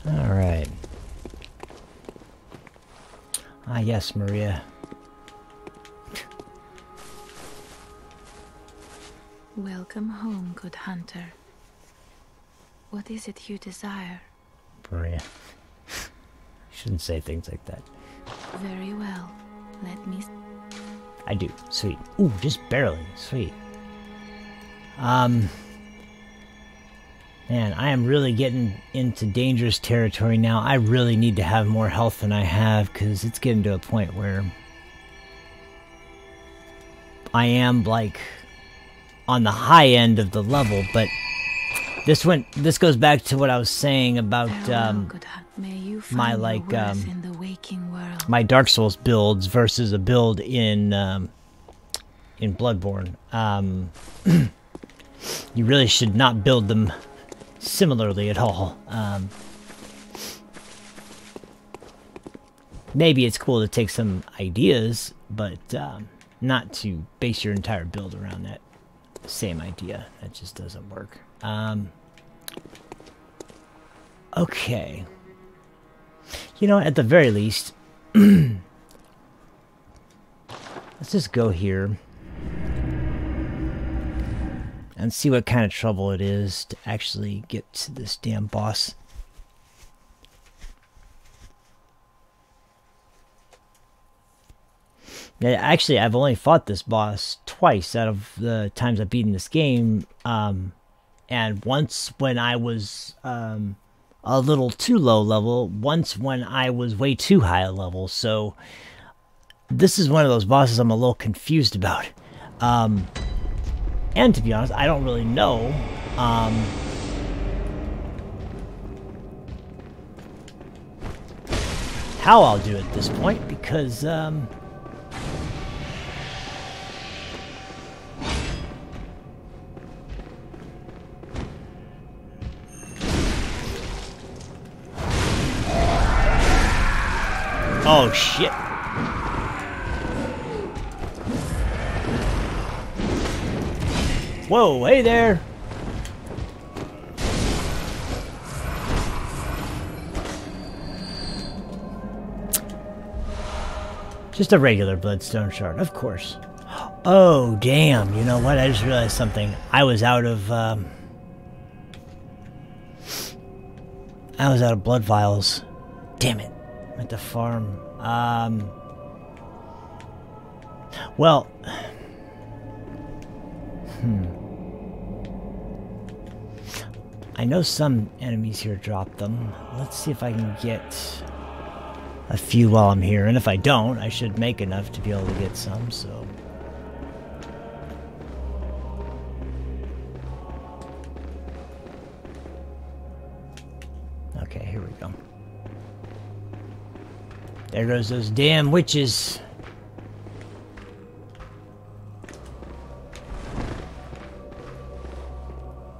[SPEAKER 1] here. Alright. Ah, yes, Maria.
[SPEAKER 2] Welcome home, good hunter. What is it you desire?
[SPEAKER 1] Maria. Shouldn't say things like that.
[SPEAKER 2] Very well. Let me...
[SPEAKER 1] I do. Sweet. Ooh, just barely. Sweet. Man, I am really getting into dangerous territory now. I really need to have more health than I have, because it's getting to a point where I am, like, on the high end of the level, but this goes back to what I was saying about my like my Dark Souls builds versus a build in Bloodborne. You really should not build them similarly at all. Maybe it's cool to take some ideas, but not to base your entire build around that same idea. That just doesn't work. Okay. You know, at the very least, let's just go here and see what kind of trouble it is to actually get to this damn boss. Yeah, actually, I've only fought this boss twice out of the times I've beaten this game, and once when I was a little too low level, once when I was way too high a level, so this is one of those bosses I'm a little confused about. And to be honest, I don't really know how I'll do it at this point, because oh shit. Whoa, hey there. Just a regular bloodstone shard, of course. Oh, damn. You know what? I just realized something. I was out of blood vials. Damn it. I'm at the farm. Well, I know some enemies here drop them. Let's see if I can get a few while I'm here. And if I don't, I should make enough to be able to get some, so. Okay, here we go. There goes those damn witches.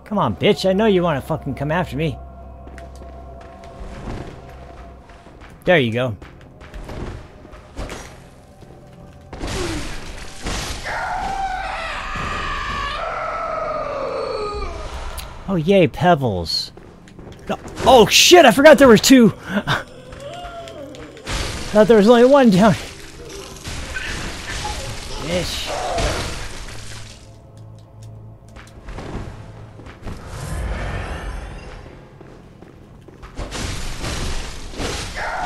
[SPEAKER 1] Come on, bitch. I know you want to fucking come after me. There you go. Oh, yay, pebbles. No. Oh, shit, I forgot there were two. Thought there was only one down. Bitch.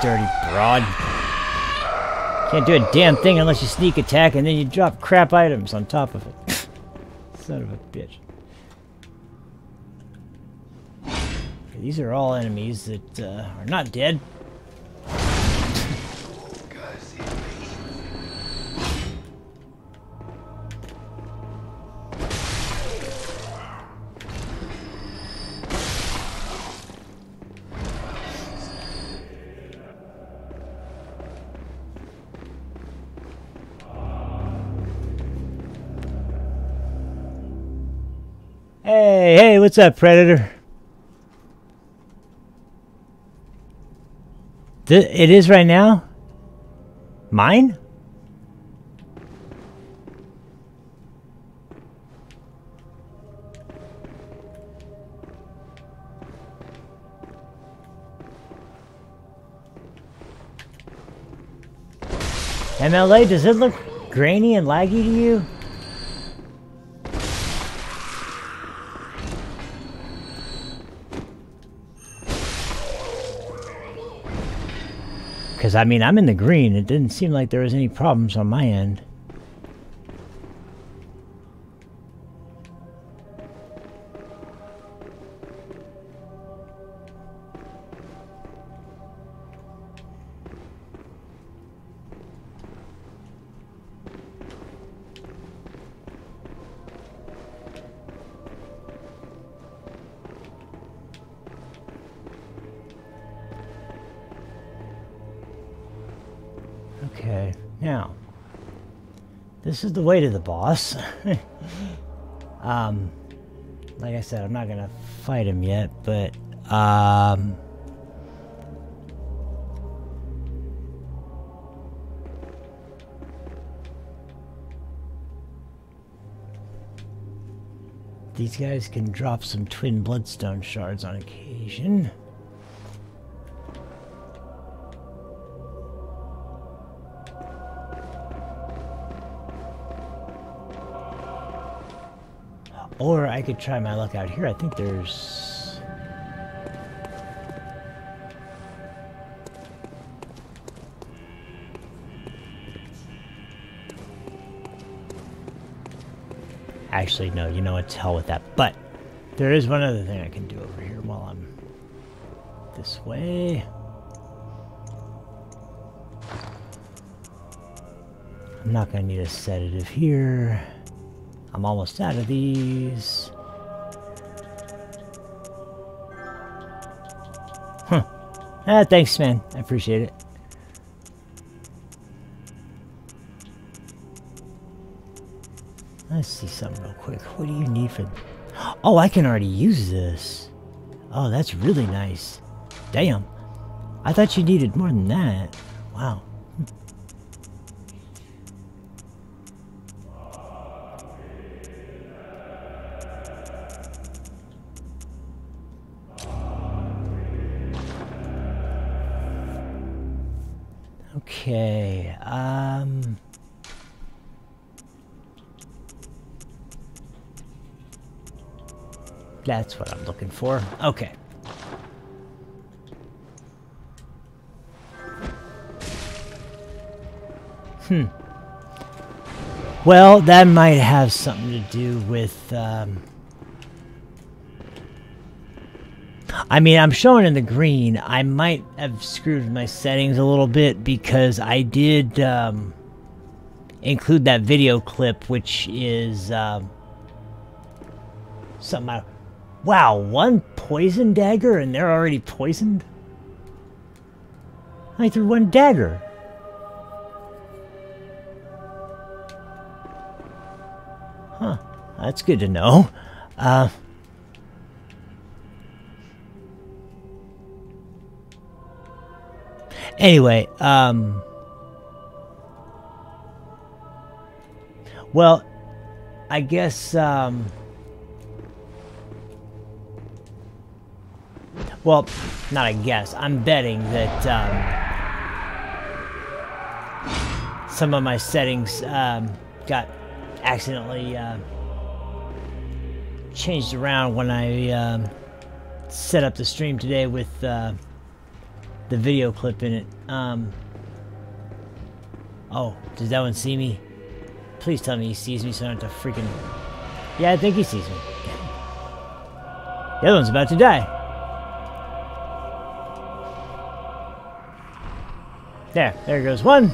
[SPEAKER 1] Dirty broad. Can't do a damn thing unless you sneak attack and then you drop crap items on top of it. Son of a bitch. These are all enemies that are not dead. Hey, hey, what's up, Predator? It is right now? Mine? MLA, does it look grainy and laggy to you? Because, I mean, I'm in the green. It didn't seem like there was any problems on my end. Okay, now this is the way to the boss. Like I said, I'm not gonna fight him yet, but these guys can drop some twin bloodstone shards on occasion. Or I could try my luck out here. I think there's... Actually, no, you know what? To hell with that. But there is one other thing I can do over here while I'm this way. I'm not going to need a sedative here. I'm almost out of these. Huh. Ah, thanks, man. I appreciate it. Let's see something real quick. What do you need for... Oh, I can already use this. Oh, that's really nice. Damn. I thought you needed more than that. Wow. Okay, that's what I'm looking for. Okay. Well, that might have something to do with, I mean, I'm showing in the green. I might have screwed my settings a little bit because I did include that video clip, which is something. Wow, one poison dagger and they're already poisoned? I threw one dagger. Huh, that's good to know. Anyway, well, I guess, well, not I guess, I'm betting that, some of my settings, got accidentally, changed around when I, set up the stream today with, the video clip in it. Oh, does that one see me? Please tell me he sees me so I don't have to freaking... Yeah, I think he sees me. The other one's about to die. There goes one.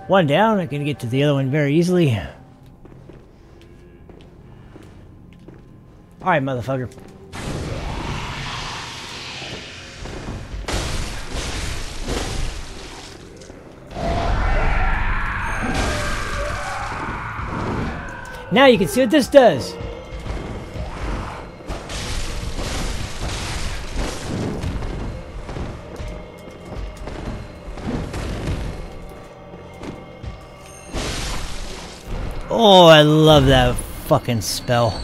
[SPEAKER 1] One down. I can get to the other one very easily. Alright, motherfucker. Now you can see what this does. Oh, I love that fucking spell.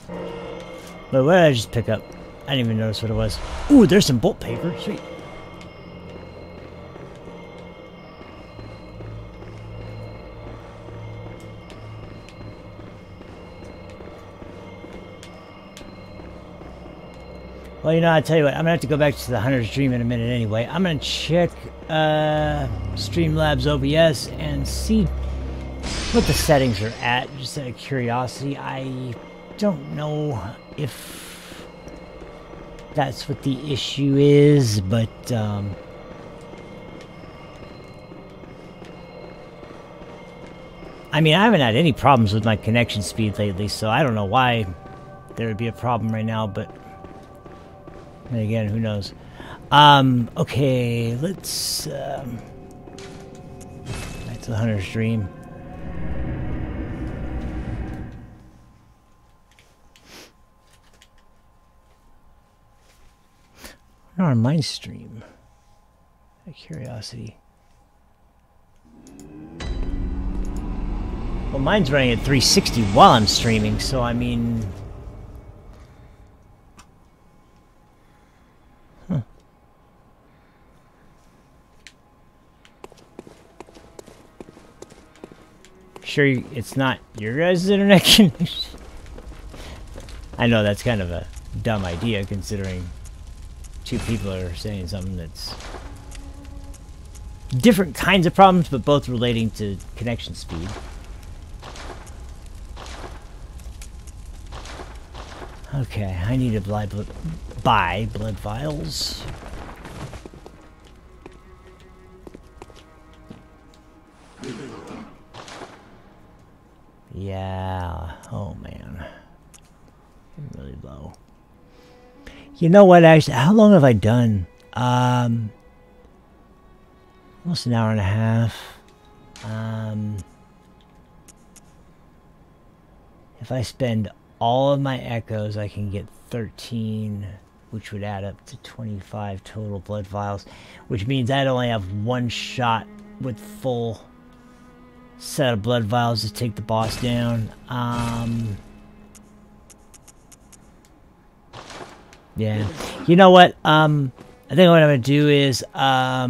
[SPEAKER 1] Wait, what did I just pick up? I didn't even notice what it was. Ooh, there's some bolt paper. Sweet. Well, you know, I'll tell you what, I'm going to have to go back to the Hunter's Dream in a minute anyway. I'm going to check Streamlabs OBS and see what the settings are at, just out of curiosity. I don't know if that's what the issue is, but I mean, I haven't had any problems with my connection speed lately, so I don't know why there would be a problem right now, but... And again, who knows? Okay, let's, back to the Hunter's Dream. On my stream. Out of curiosity. Well, mine's running at 360 while I'm streaming, so I mean... Huh. Sure it's not your guys' internet connection? I know that's kind of a dumb idea, considering two people are saying something that's different kinds of problems, but both relating to connection speed. Okay, I need to buy blood vials. Yeah. Oh man, I'm really low. You know what, actually, how long have I done? Almost an hour and a half. If I spend all of my echoes, I can get 13, which would add up to 25 total blood vials, which means I'd only have one shot with full set of blood vials to take the boss down. Yeah. You know what? I think what I'm going to do is, I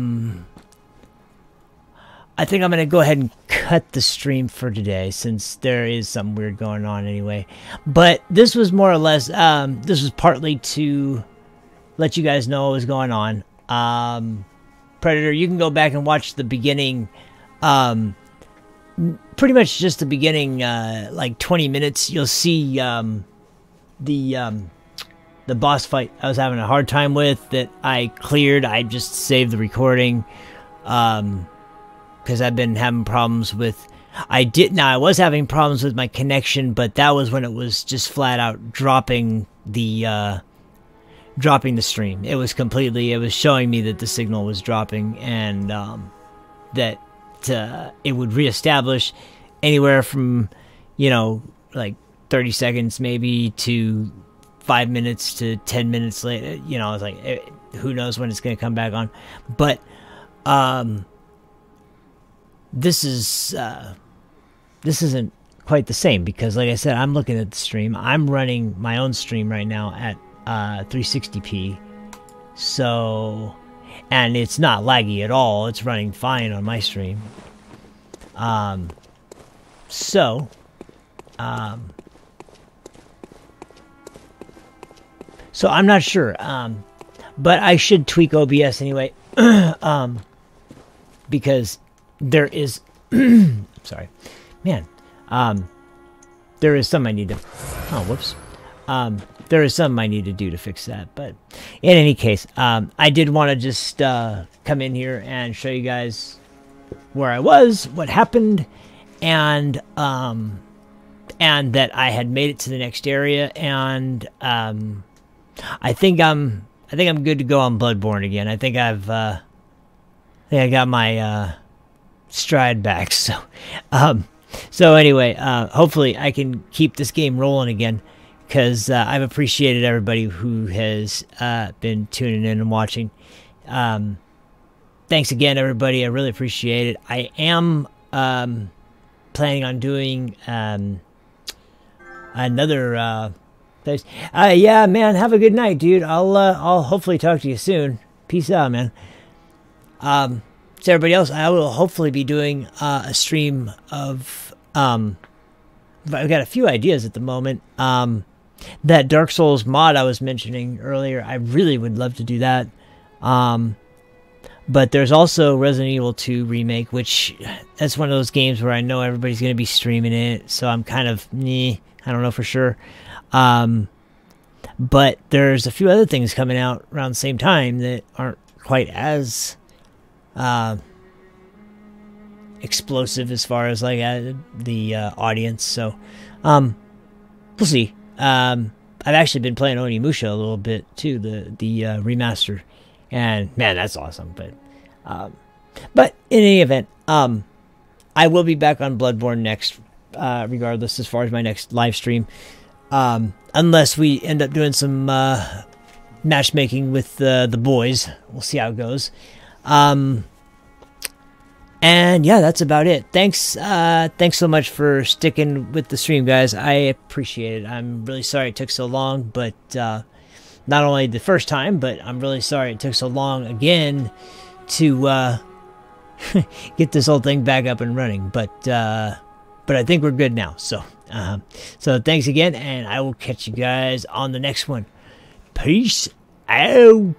[SPEAKER 1] think I'm going to go ahead and cut the stream for today, since there is something weird going on anyway. But this was more or less, this was partly to let you guys know what was going on. Predator, you can go back and watch the beginning, pretty much just the beginning, like 20 minutes. You'll see the boss fight I was having a hard time with that I cleared. I just saved the recording because I've been having problems with... I was having problems with my connection, but that was when it was just flat out dropping the stream. It was showing me that the signal was dropping, and that it would reestablish anywhere from, like 30 seconds maybe to 5 minutes to 10 minutes later. I was like, who knows when it's going to come back on. But this isn't quite the same, because like I said, I'm looking at the stream. I'm running my own stream right now at 360p. So, and it's not laggy at all. It's running fine on my stream. So I'm not sure, but I should tweak OBS anyway, because there is, sorry, man, there is something I need to, oh, whoops, there is something I need to do to fix that. But in any case, I did want to just come in here and show you guys where I was, what happened, and that I had made it to the next area, and I think I'm good to go on Bloodborne again. I think I got my stride back. So anyway, hopefully I can keep this game rolling again, because I've appreciated everybody who has been tuning in and watching. Thanks again, everybody. I really appreciate it. I am planning on doing another place. Yeah, man. Have a good night, dude. I'll hopefully talk to you soon. Peace out, man. So everybody else, I will hopefully be doing a stream of I've got a few ideas at the moment. That Dark Souls mod I was mentioning earlier, I really would love to do that. But there's also Resident Evil 2 Remake, which that's one of those games where I know everybody's going to be streaming it, so I'm kind of, I don't know for sure. But there's a few other things coming out around the same time that aren't quite as explosive as far as like the audience. So we'll see. I've actually been playing Onimusha a little bit too, the remaster, And man, that's awesome. But in any event, I will be back on Bloodborne next, regardless, as far as my next live stream. Unless we end up doing some matchmaking with the boys. We'll see how it goes. And yeah, that's about it. Thanks so much for sticking with the stream, guys. I appreciate it. I'm really sorry it took so long, but not only the first time, but I'm really sorry it took so long again to get this whole thing back up and running. But I think we're good now. So thanks again, and I will catch you guys on the next one. Peace out.